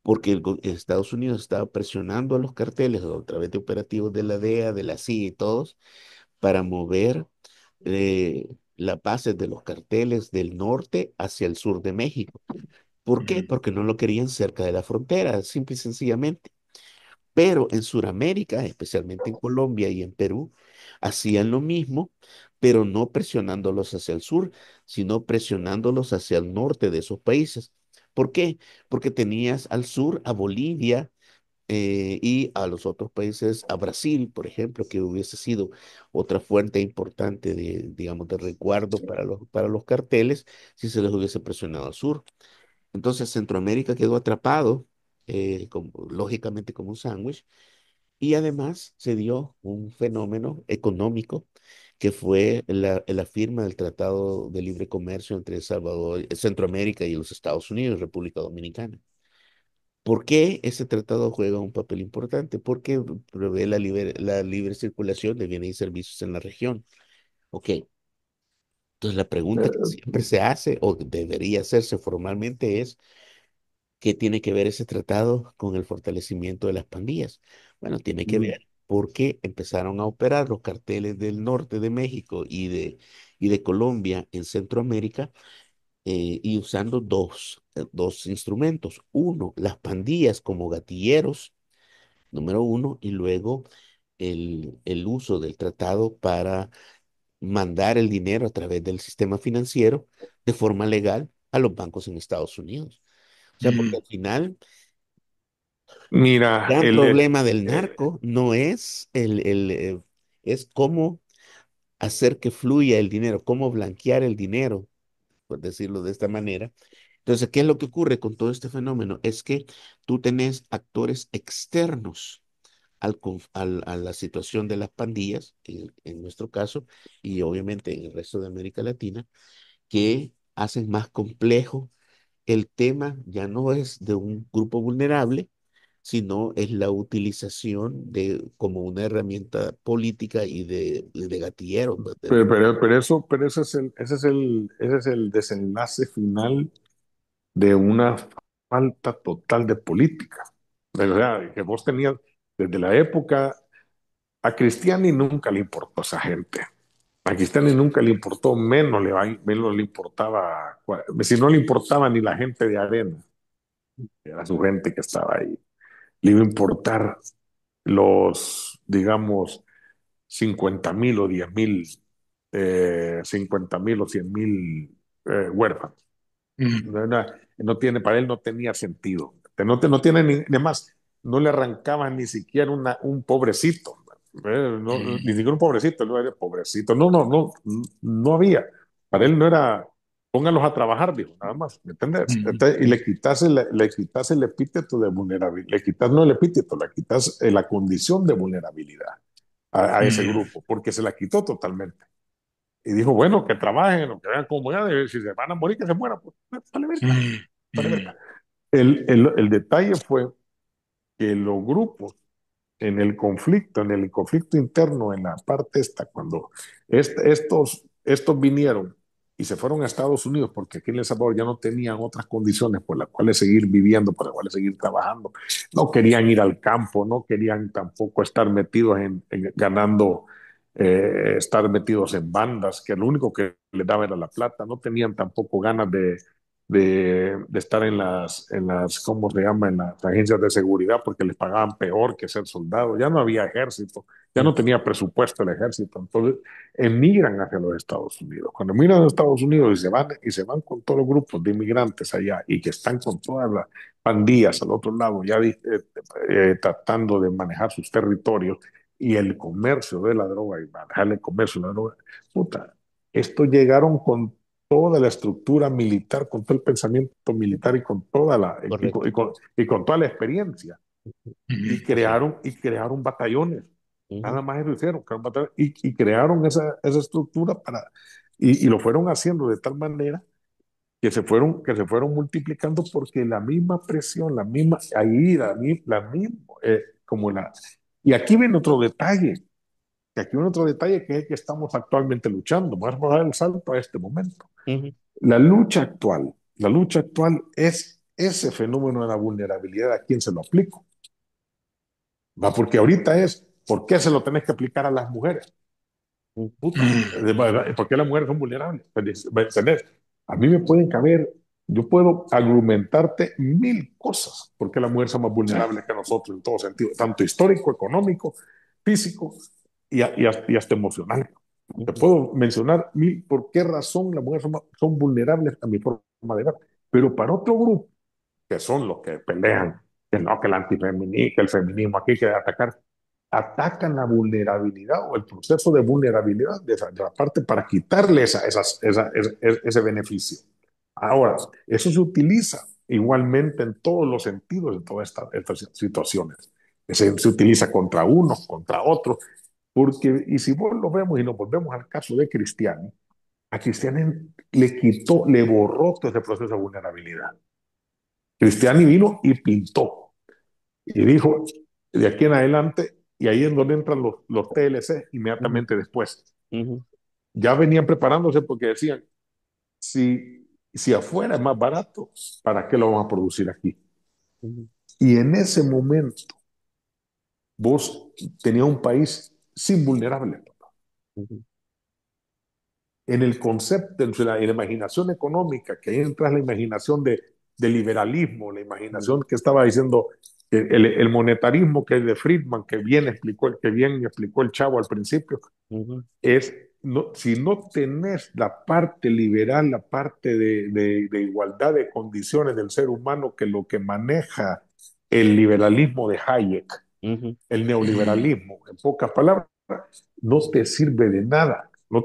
Porque Estados Unidos estaba presionando a los carteles a través de operativos de la DEA, de la CIA y todos para mover las bases de los carteles del norte hacia el sur de México. ¿Por qué? Porque no lo querían cerca de la frontera, simple y sencillamente. Pero en Sudamérica, especialmente en Colombia y en Perú, hacían lo mismo, pero no presionándolos hacia el sur, sino presionándolos hacia el norte de esos países. ¿Por qué? Porque tenías al sur a Bolivia, y a los otros países, a Brasil, por ejemplo, que hubiese sido otra fuente importante de, digamos, de resguardo para los carteles si se les hubiese presionado al sur. Entonces Centroamérica quedó atrapado, lógicamente como un sándwich, y además se dio un fenómeno económico que fue la firma del Tratado de Libre Comercio entre Salvador, Centroamérica y los Estados Unidos, República Dominicana. ¿Por qué ese tratado juega un papel importante? Porque prevé la libre circulación de bienes y servicios en la región. Ok, entonces la pregunta que siempre se hace o debería hacerse formalmente es, ¿qué tiene que ver ese tratado con el fortalecimiento de las pandillas? Bueno, tiene que ver porque empezaron a operar los carteles del norte de México y de Colombia en Centroamérica, y usando dos instrumentos. Uno, las pandillas como gatilleros, número uno, y luego el uso del tratado para mandar el dinero a través del sistema financiero de forma legal a los bancos en Estados Unidos. O sea, porque al final, el Mira, gran problema del narco no es es cómo hacer que fluya el dinero, cómo blanquear el dinero, por decirlo de esta manera. Entonces, ¿qué es lo que ocurre con todo este fenómeno? Es que tú tenés actores externos a la situación de las pandillas, en nuestro caso, y obviamente en el resto de América Latina, que hacen más complejo el tema. Ya no es de un grupo vulnerable, sino es la utilización de como una herramienta política y de gatillero, pues, pero ese es el desenlace final de una falta total de política. ¿Verdad? Que vos tenías desde la época, a Cristiani nunca le importó a esa gente. A Cristiani nunca le importó, menos le importaba, si no le importaba ni la gente de Arena, era su gente que estaba ahí. Le iba a importar los, digamos, 50,000 o 10,000, 50,000 o 100,000 huérfanos. No, no tiene, para él no tenía sentido. No tiene ni más, no le arrancaban ni siquiera un pobrecito. Ni siquiera un pobrecito, no era pobrecito. No había. Para él no era, póngalos a trabajar, dijo, nada más, ¿me entiendes? Y le quitas el epíteto de vulnerabilidad, le quitas no el epíteto, le quitas la condición de vulnerabilidad a ese grupo, porque se la quitó totalmente. Y dijo, bueno, que trabajen, o que vean cómo ya, si se van a morir, que se mueran. Pues, vale verga, vale verga. El detalle fue que los grupos en el conflicto interno, en la parte esta, cuando estos vinieron y se fueron a Estados Unidos, porque aquí en El Salvador ya no tenían otras condiciones por las cuales seguir viviendo, por las cuales seguir trabajando, no querían ir al campo, no querían tampoco estar metidos ganando, estar metidos en bandas, que lo único que les daba era la plata, no tenían tampoco ganas de estar ¿cómo se llama? En las agencias de seguridad porque les pagaban peor que ser soldado. Ya no había ejército, ya no tenía presupuesto el ejército. Entonces emigran hacia los Estados Unidos. Cuando emigran a los Estados Unidos y se van con todos los grupos de inmigrantes allá y que están con todas las pandillas al otro lado, ya tratando de manejar sus territorios y el comercio de la droga y manejar el comercio de la droga, puta, estos llegaron con toda la estructura militar, con todo el pensamiento militar y con toda correcto. y con toda la experiencia. Y crearon batallones. Ujú. Nada más eso hicieron, y crearon esa estructura y lo fueron haciendo de tal manera que se fueron multiplicando porque la misma presión, la misma, ahí, la misma, como la... Y aquí viene otro detalle, que aquí viene otro detalle que es el que estamos actualmente luchando. Vamos a dar el salto a este momento. Ujú, La lucha actual es ese fenómeno de la vulnerabilidad, ¿a quién se lo aplico? ¿Va? Porque ahorita es, ¿por qué se lo tenés que aplicar a las mujeres? ujú, Puta, ¿por qué las mujeres son vulnerables? ¿Entendés? A mí me pueden caber, yo puedo argumentarte mil cosas porque las mujeres son más vulnerables que nosotros en todo sentido, tanto histórico, económico, físico y hasta emocional. Te ujú, puedo mencionar mil por qué razón las mujeres son vulnerables a mi forma de ver, pero para otro grupo, que son los que pelean, que no, que el antifeminismo, que el feminismo aquí, que atacar, atacan la vulnerabilidad o el proceso de vulnerabilidad de la parte para quitarle ese beneficio. Ahora, eso se utiliza igualmente en todos los sentidos, en todas estas situaciones. Se utiliza contra unos, contra otros, porque, y si vos lo vemos y nos volvemos al caso de Cristiani, a Cristiani le quitó, le borró todo ese proceso de vulnerabilidad. Cristiani vino y pintó y dijo, de aquí en adelante, y ahí es donde entran los TLC ujú, inmediatamente después. ujú, Ya venían preparándose porque decían, si afuera es más barato, ¿para qué lo vamos a producir aquí? ujú, Y en ese momento, vos tenías un país sin vulnerables. ujú, En el concepto, en la imaginación económica, que ahí entra la imaginación de liberalismo, la imaginación que estaba diciendo el monetarismo que es de Friedman, que bien explicó el Chavo al principio, ujú, es, no, si no tenés la parte liberal, la parte de igualdad de condiciones del ser humano, que lo que maneja el liberalismo de Hayek, ujú, el neoliberalismo, en pocas palabras, no te sirve de nada. No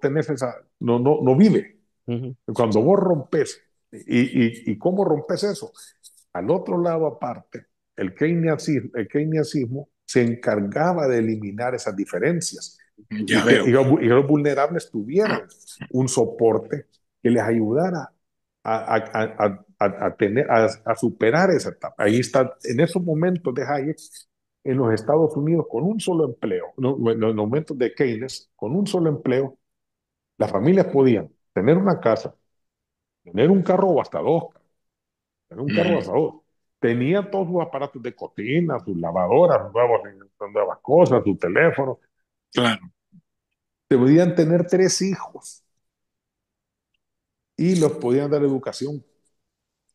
tenés esa, no vive. ujú, Cuando vos rompes, y cómo rompes eso, al otro lado aparte, el keynesianismo se encargaba de eliminar esas diferencias Ya y veo. los vulnerables tuvieran un soporte que les ayudara a superar esa etapa. Ahí está, en esos momentos de Hayek, en los Estados Unidos, con un solo empleo, no, en los momentos de Keynes, con un solo empleo, las familias podían tener una casa, tener un carro o hasta dos, tener un carro o hasta dos. Tenían todos sus aparatos de cocina, sus lavadoras, nuevas cosas, su teléfono. Claro, Podían tener tres hijos y los podían dar educación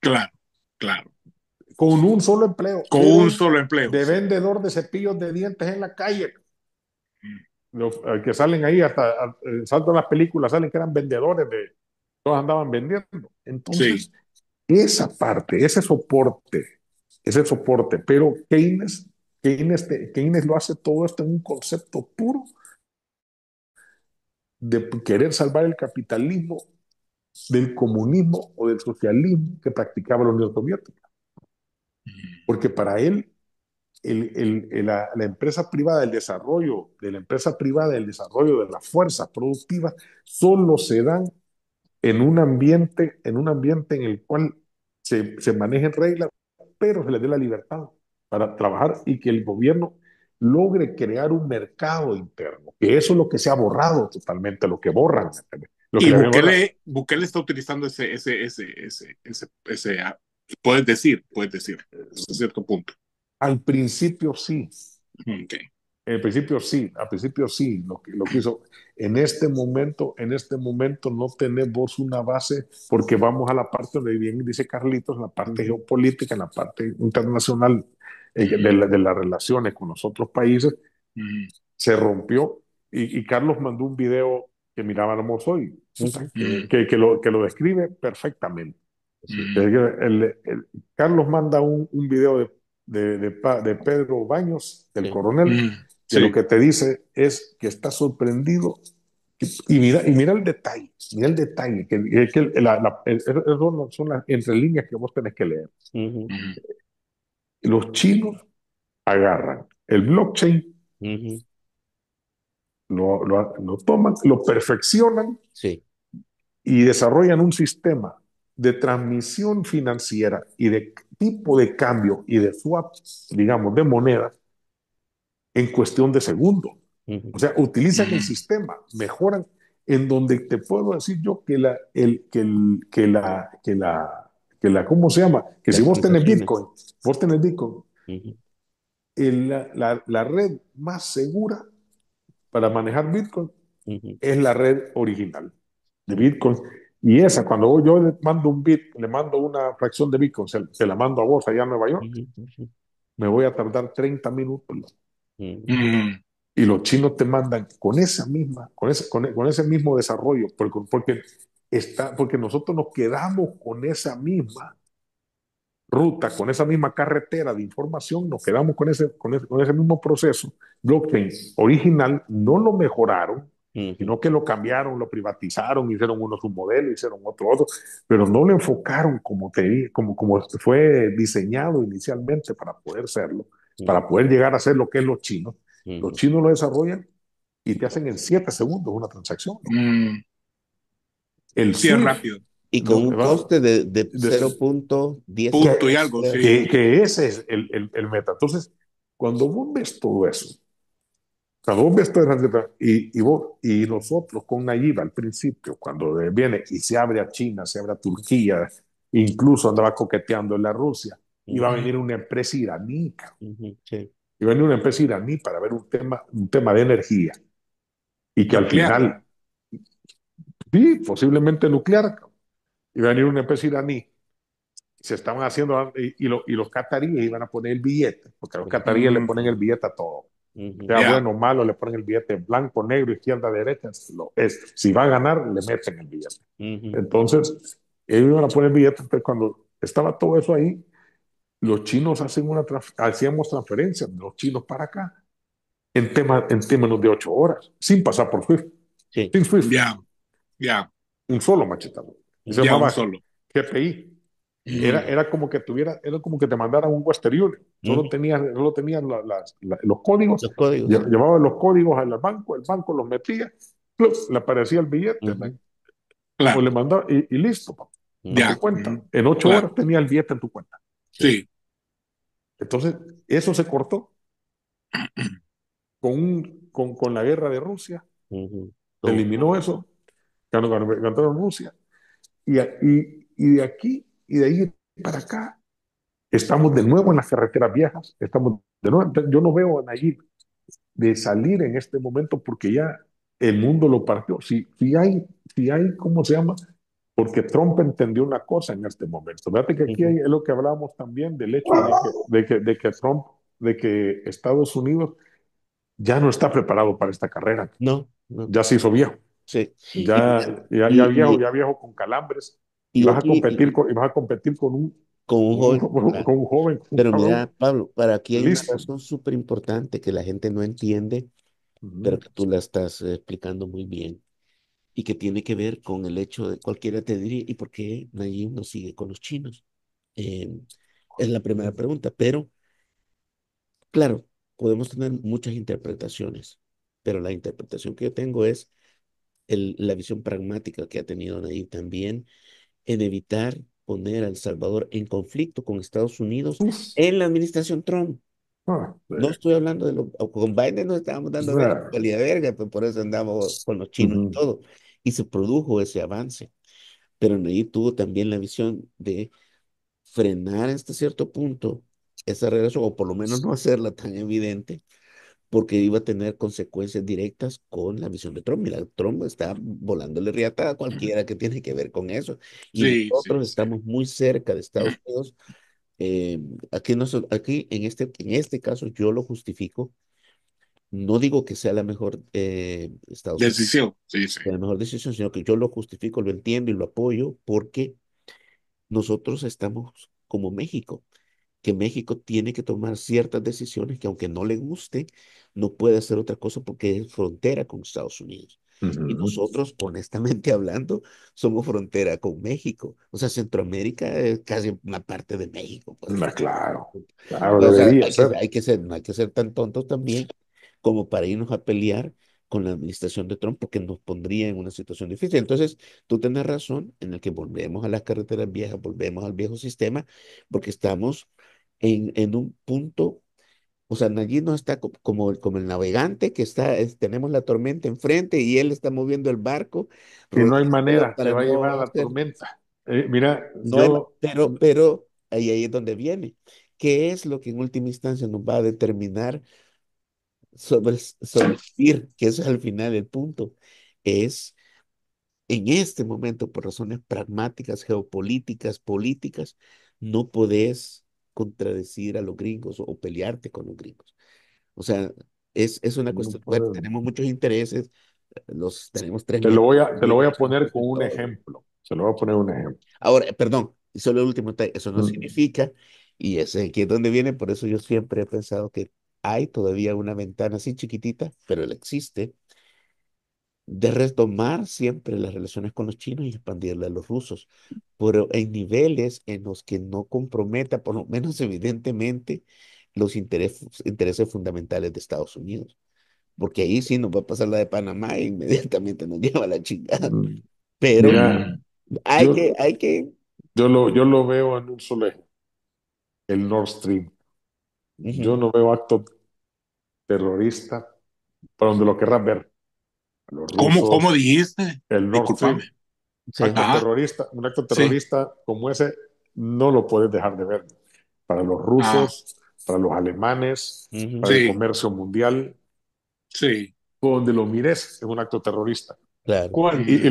claro, claro. con un solo empleo. Con un solo empleo, De sí. vendedor de cepillos de dientes en la calle. Los que salen ahí, hasta saltan las películas, salen que eran vendedores todos andaban vendiendo. Sí. Entonces, esa parte, ese soporte, pero Keynes lo hace todo esto en un concepto puro de querer salvar el capitalismo del comunismo o del socialismo que practicaba la Unión Soviética. Porque para él, la empresa privada del desarrollo, de la empresa privada del desarrollo de las fuerzas productivas, solo se dan en un ambiente en el cual se manejen reglas, pero se les dé la libertad para trabajar y que el gobierno logre crear un mercado interno, que eso es lo que se ha borrado totalmente, lo que borran, lo que Y le habían borrado. Bukele está utilizando puedes decir, hasta cierto punto. Al principio sí, Okay. al principio sí, lo que hizo. En este momento no tenemos una base, porque vamos a la parte donde bien dice Carlitos, en la parte ujú, geopolítica, en la parte internacional de las relaciones con los otros países, se rompió. Y Carlos mandó un video que mirábamos hoy, ujú. que lo describe perfectamente. Carlos manda un video de Pedro Baños, del Sí. coronel, que lo Sí. que te dice es que está sorprendido. Y mira el detalle, esas son las entre líneas que vos tenés que leer. Ujú, Los chinos agarran el blockchain, ujú. lo toman, lo perfeccionan Sí. y desarrollan un sistema de transmisión financiera y de tipo de cambio y de swap, digamos, de moneda en cuestión de segundos. Ujú, O sea, utilizan el sistema, mejoran en donde te puedo decir yo que ¿cómo se llama? Que si las transacciones. Vos tenés Bitcoin, Ujú, la red más segura para manejar Bitcoin ujú, es la red original de ujú, Bitcoin. Y esa, cuando yo le mando un bit, le mando una fracción de Bitcoin, se la mando a vos allá en Nueva York, ujú, ujú, me voy a tardar 30 minutos. ujú, Mm, Y los chinos te mandan con esa misma, con ese mismo desarrollo, porque nosotros nos quedamos con esa misma ruta, con esa misma carretera de información, nos quedamos con ese mismo proceso. Blockchain original no lo mejoraron, ujú, sino que lo cambiaron, lo privatizaron, hicieron uno su modelo, hicieron otro, pero no lo enfocaron como fue diseñado inicialmente para poder serlo, ujú, para poder llegar a ser lo que es los chinos. Los ujú. chinos lo desarrollan y te hacen en 7 segundos una transacción. mm. El Sí, es SWIFT, rápido. Y con no, un coste de de- 0.10 Punto y centavos, algo, creo. sí. que ese es el meta. Entonces, cuando vos ves todo eso, cuando vos ves todo eso, y nosotros con Nayib al principio, cuando viene y se abre a China, se abre a Turquía, incluso andaba coqueteando en la Rusia, iba a Ujú, venir una empresa iraní, ujú, sí. iba a venir una empresa iraní para ver un tema de energía, y que al Nuclear, final, ¿verdad? sí, posiblemente nuclear, iba a venir una empresa iraní, se estaban haciendo, y los cataríes iban a poner el billete, porque a los Ujú, cataríes le ponen el billete a todo. ujú, Sea Ya. bueno o malo, le ponen el billete blanco, negro, izquierda, derecha. Si va a ganar, le meten el billete. ujú, Entonces, ellos iban a poner el billete. Entonces, cuando estaba todo eso ahí, los chinos hacíamos transferencias de los chinos para acá en términos de 8 horas, sin pasar por SWIFT, sí. sin SWIFT, Ya, ya, un solo machetado. Se Ujú, ya, un llamaba solo. GPI. Era, Mm, era como que te mandaran un Western Union. Solo ujú. tenían los códigos, Los códigos. llevaban los códigos al banco, el banco los metía, ¡plum! Le aparecía el billete, Ujú, o claro, le mandaba y listo, a tu ujú, ya, cuenta. En ocho claro. horas tenía el billete en tu cuenta. sí. Sí, Entonces, eso se cortó con la guerra de Rusia, Ujú. se Con- eliminó eso, ganaron Rusia, y de aquí y de ahí para acá estamos de nuevo en las carreteras viejas, estamos de nuevo. Yo no veo a Nayib de salir en este momento porque ya el mundo lo partió. Si hay, ¿cómo se llama? Porque Trump entendió una cosa en este momento. Fíjate que aquí ujú. es lo que hablábamos también del hecho de que Estados Unidos ya no está preparado para esta carrera. No, no, Ya se hizo viejo. sí. Y Ya, mira, ya, ya viejo, ya viejo con calambres. Y y vas a aquí, competir con un, con un con un, joven, con un joven, con un pero cabrón mira, Pablo, para aquí hay una listo. razón súper importante que la gente no entiende, pero Ujú. que tú la estás explicando muy bien y que tiene que ver con el hecho de cualquiera te diría, ¿y por qué Nayib no sigue con los chinos? Eh, es la primera pregunta, pero claro, podemos tener muchas interpretaciones, pero la interpretación que yo tengo es la visión pragmática que ha tenido Nayib también en evitar poner a El Salvador en conflicto con Estados Unidos Uf. en la administración Trump. No Sí. estoy hablando de lo, con Biden nos estábamos dando verga, Sí. valía verga, pues por eso andamos con los chinos y Ujú. todo. Y se produjo ese avance. Pero Nayib tuvo también la visión de frenar hasta cierto punto esa relación, o por lo menos no hacerla tan evidente, porque iba a tener consecuencias directas con la visión de Trump. Mira, Trump está volándole riata a cualquiera que tiene que ver con eso. Y sí, sí, nosotros sí. estamos muy cerca de Estados Unidos. Aquí, aquí en este caso yo lo justifico. No digo que sea la mejor Estados Unidos, Decisión, sí, sí. la mejor decisión, sino que yo lo justifico, lo entiendo y lo apoyo porque nosotros estamos como México, que México tiene que tomar ciertas decisiones que aunque no le guste, no puede hacer otra cosa porque es frontera con Estados Unidos. Y Ujú. nosotros, honestamente hablando, somos frontera con México. O sea, Centroamérica es casi una parte de México, pues. Claro, claro, O sea, debería ser. no hay que ser tan tontos también como para irnos a pelear con la administración de Trump porque nos pondría en una situación difícil. Entonces, tú tienes razón en el que volvemos a las carreteras viejas, volvemos al viejo sistema, porque estamos en un punto, o sea, allí no está como el navegante que está, tenemos la tormenta enfrente y él está moviendo el barco, Y no hay rodeándolo manera, se para va a llevar a no la hacer, tormenta. Mira, no hay, pero ahí es donde viene. ¿Qué es lo que en última instancia nos va a determinar sobrevivir? Que eso es al final el punto. Es en este momento, por razones pragmáticas, geopolíticas, políticas, no podés contradecir a los gringos o pelearte con los gringos. O sea, es una no cuestión, bueno, puedo. tenemos muchos intereses, tenemos tres Te lo voy a millones poner con en un todo. ejemplo. Se lo voy a poner un ejemplo. Ahora, perdón, y solo el último detalle, eso no Mm. significa, y ese aquí es donde viene, por eso yo siempre he pensado que hay todavía una ventana así chiquitita, pero él existe, de retomar siempre las relaciones con los chinos y expandirle a los rusos, pero en niveles en los que no comprometa, por lo menos evidentemente, los intereses fundamentales de Estados Unidos, porque ahí sí nos va a pasar la de Panamá e inmediatamente nos lleva a la chingada. Mm. Pero Mira, hay yo, que, hay que, yo lo veo en un solo eje, el Nord Stream. ujú, Yo no veo acto terrorista para donde lo querrás ver. Los ¿Cómo rusos, dijiste? el Nord Discúlpame. Stream, sí, un acto Sí. terrorista como ese, no lo puedes dejar de ver. Para los Ah, rusos, para los alemanes, ujú, para el sí, comercio mundial, sí. por donde lo mires, es un acto terrorista. claro. ¿Cuál? Y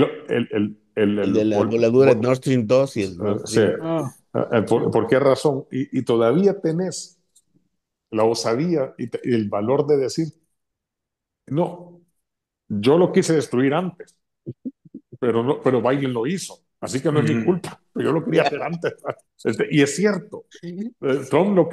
El de la voladura Nord Stream 2 y el Nord sí, Stream. Ah, ¿por qué razón? Y todavía tenés la osadía y el valor de decir, no, yo lo quise destruir antes, pero, no, pero Biden lo hizo, así que no es mi Mm, culpa, pero yo lo quería hacer antes. Y es cierto, Trump le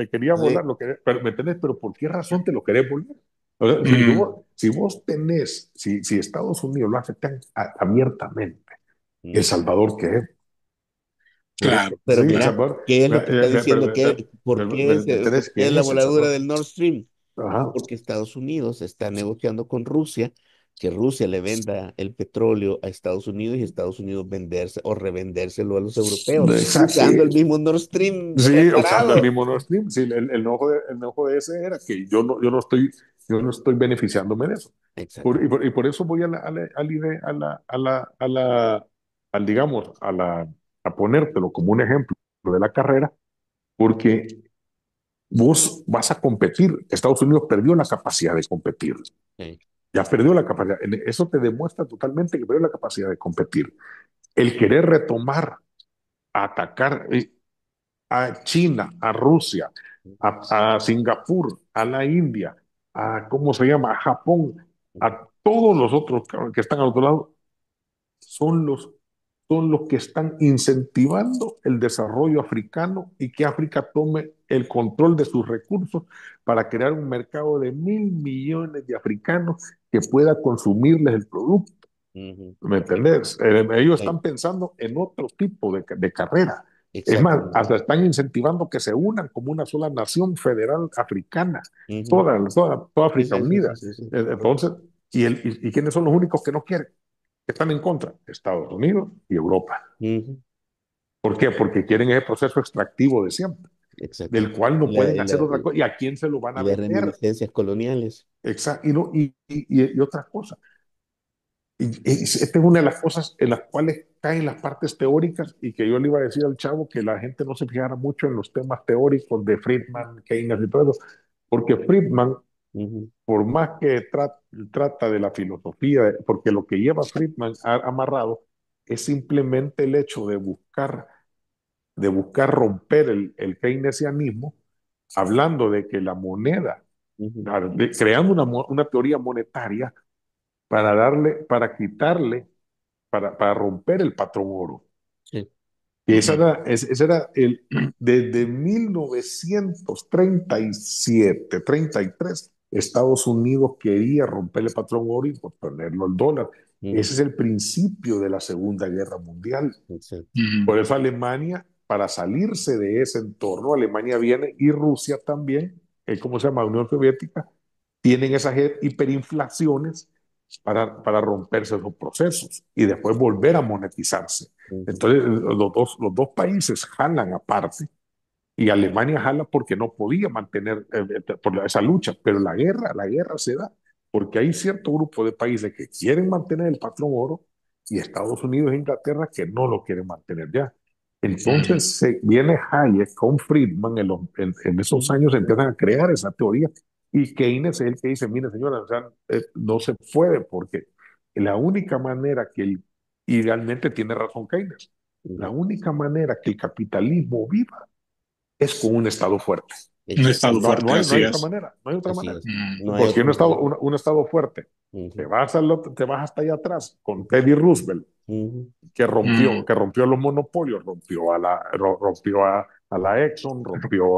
quería volar, Sí, pero, ¿me entendés? Pero ¿por qué razón te lo querés volver? O sea, mm, si vos tenés, si Estados Unidos lo hace tan abiertamente, ¿El ujú. Salvador qué es? claro. Pero Sí, El mira, Salvador. ¿qué es lo que está diciendo? ¿Por ¿Entendés qué qué la es? voladura del Nord Stream? Ajá. Porque Estados Unidos está negociando con Rusia que Rusia le venda el petróleo a Estados Unidos y Estados Unidos venderse o revendérselo a los europeos, Exacto. usando el mismo Nord Stream Sí, usando el reparado. mismo Nord Stream. Sí, el enojo de ese era que yo no estoy beneficiándome de eso. Exacto. Y por eso voy digamos, a ponértelo como un ejemplo de la carrera, porque vos vas a competir. Estados Unidos perdió la capacidad de competir. Sí. Ya perdió la capacidad. Eso te demuestra totalmente que perdió la capacidad de competir. El querer retomar, atacar a China, a Rusia, a Singapur, a la India, ¿cómo se llama? A Japón, a todos los otros que están al otro lado, son los que están incentivando el desarrollo africano y que África tome el control de sus recursos para crear un mercado de 1.000 millones de africanos que pueda consumirles el producto. Ujú. ¿Me entendés? Ellos Sí, están pensando en otro tipo de carrera. Es más, exactamente. hasta están incentivando que se unan como una sola nación federal africana, Ujú. toda Sí, África sí, sí, unida. sí, sí, sí. Entonces, ¿y quiénes son los únicos que no quieren? Que están en contra? Estados Unidos y Europa. Ujú. ¿Por qué? Porque quieren ese proceso extractivo de siempre, Exacto. del cual Y, no pueden hacer otra cosa. ¿Y a quién se lo van y a las vender? reminiscencias coloniales. Exacto. Y otra cosa. Esta es una de las cosas en las cuales caen las partes teóricas y que yo le iba a decir al chavo que la gente no se fijara mucho en los temas teóricos de Friedman, Keynes y todo eso, porque Friedman, Ujú, por más que trata de la filosofía, porque lo que lleva Friedman amarrado es simplemente el hecho de buscar romper el keynesianismo, hablando de que la moneda, ujú. creando una teoría monetaria para quitarle para romper el patrón oro. Sí. Y ese era desde 1937, 33, Estados Unidos quería romper el patrón oro y ponerlo al dólar. Ese Ujú. es el principio de la Segunda Guerra Mundial. Exacto. mm, Por eso Alemania, para salirse de ese entorno, Alemania viene y Rusia también, ¿cómo se llama? Unión Soviética, tienen esas hiperinflaciones para romperse esos procesos y después volver a monetizarse. Entonces, los dos países jalan aparte y Alemania jala porque no podía mantener por esa lucha, pero la guerra se da porque hay cierto grupo de países que quieren mantener el patrón oro y Estados Unidos e Inglaterra que no lo quieren mantener ya. Entonces viene Hayek con Friedman en esos años empiezan a crear esa teoría y Keynes es el que dice, mire señora, o sea, no se puede porque la única manera y realmente tiene razón Keynes, la única manera que el capitalismo viva es con un Estado fuerte. Un Estado No, no fuerte, hay, no hay así otra es. manera, no hay otra Así manera. es. No hay Porque otro un Estado, modelo. un Estado fuerte, te vas hasta allá atrás con Teddy Roosevelt, que rompió los monopolios, rompió a la Exxon,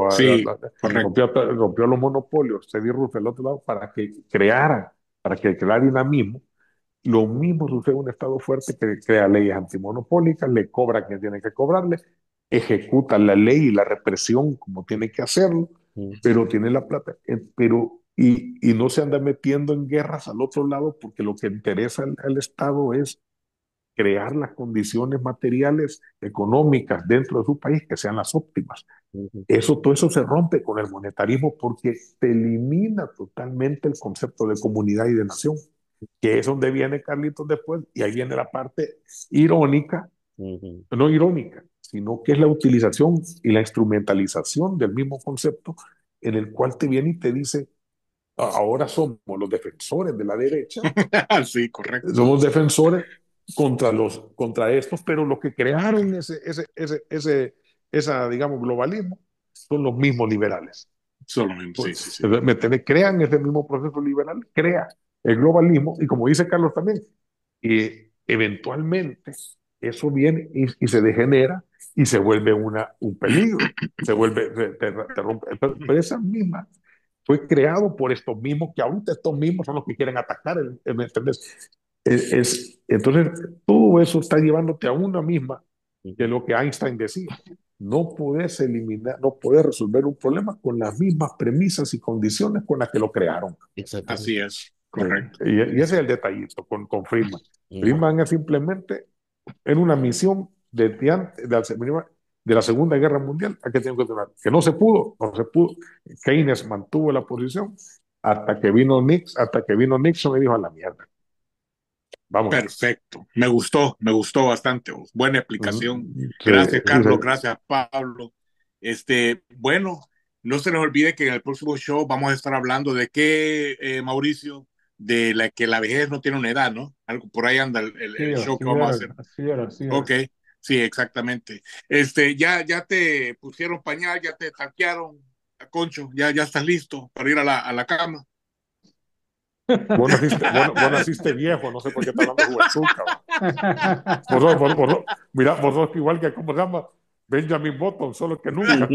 Sí, correcto. rompió los monopolios, Teddy Roosevelt, el otro lado, para que creara dinamismo. Lo mismo sucede en un Estado fuerte que crea leyes antimonopólicas, le cobra a quien tiene que cobrarle, ejecuta la ley y la represión como tiene que hacerlo, pero tiene la plata. Y no se anda metiendo en guerras al otro lado porque lo que interesa al Estado es crear las condiciones materiales, económicas dentro de su país que sean las óptimas. Todo eso se rompe con el monetarismo porque te elimina totalmente el concepto de comunidad y de nación, que es donde viene Carlitos después, y ahí viene la parte irónica, no irónica, sino que es la utilización y la instrumentalización del mismo concepto en el cual te viene y te dice, ahora somos los defensores de la derecha, Sí, correcto. somos defensores contra estos, pero los que crearon esa, digamos, globalismo son los mismos liberales. Solo mismo, sí, sí, sí. Crean ese mismo proceso liberal, crea el globalismo, y como dice Carlos también, eventualmente eso viene y se degenera y se vuelve un peligro, te rompe. Pero esa misma fue creado por estos mismos, que ahorita estos mismos son los que quieren atacar, ¿me entiendes? Entonces, todo eso está llevándote a una misma, que es lo que Einstein decía. No puedes eliminar, no puedes resolver un problema con las mismas premisas y condiciones con las que lo crearon. Así Exactamente. es, correcto. Y ese es el detallito con Friedman. Friedman es simplemente en una misión de la Segunda Guerra Mundial, ¿a qué tengo que tener? Que no se pudo, no se pudo. Keynes mantuvo la posición hasta que vino Nixon y dijo a la mierda. Vamos. Perfecto. Me gustó bastante. Buena explicación. Sí, Gracias, Carlos. sí. Gracias, Pablo. Bueno, no se nos olvide que en el próximo show vamos a estar hablando de qué, Mauricio, que la vejez no tiene una edad, ¿no? Algo por ahí anda Sí, el show así que vamos a era, hacer. así era, así Ok, era. sí, exactamente. Ya te pusieron pañal, ya te tanquearon, Concho, ya estás listo para ir a la cama. Vos naciste viejo, no sé por qué está hablando de juventud, cabrón. Mira, vos sos igual que, ¿cómo se llama? Benjamin Button, solo que nunca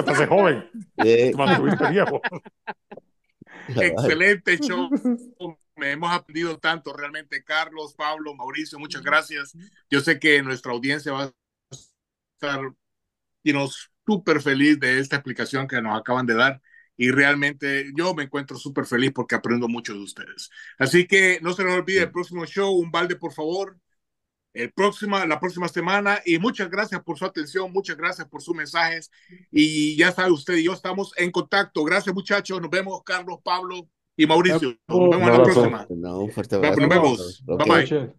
te haces joven, te mantuviste viejo. Cabal. Excelente show. Me hemos aprendido tanto realmente, Carlos, Pablo, Mauricio, muchas gracias. Yo sé que nuestra audiencia va a estar súper feliz de esta explicación que nos acaban de dar y realmente yo me encuentro súper feliz porque aprendo mucho de ustedes. Así que no se nos olvide el próximo show, un balde por favor, la próxima semana y muchas gracias por su atención, muchas gracias por sus mensajes y ya sabe usted y yo estamos en contacto. Gracias muchachos, nos vemos Carlos, Pablo y Mauricio. Nos Un vemos en la abrazo. próxima. No, un fuerte Nos abrazo. vemos. Ok. Bye Buenas bye. noches.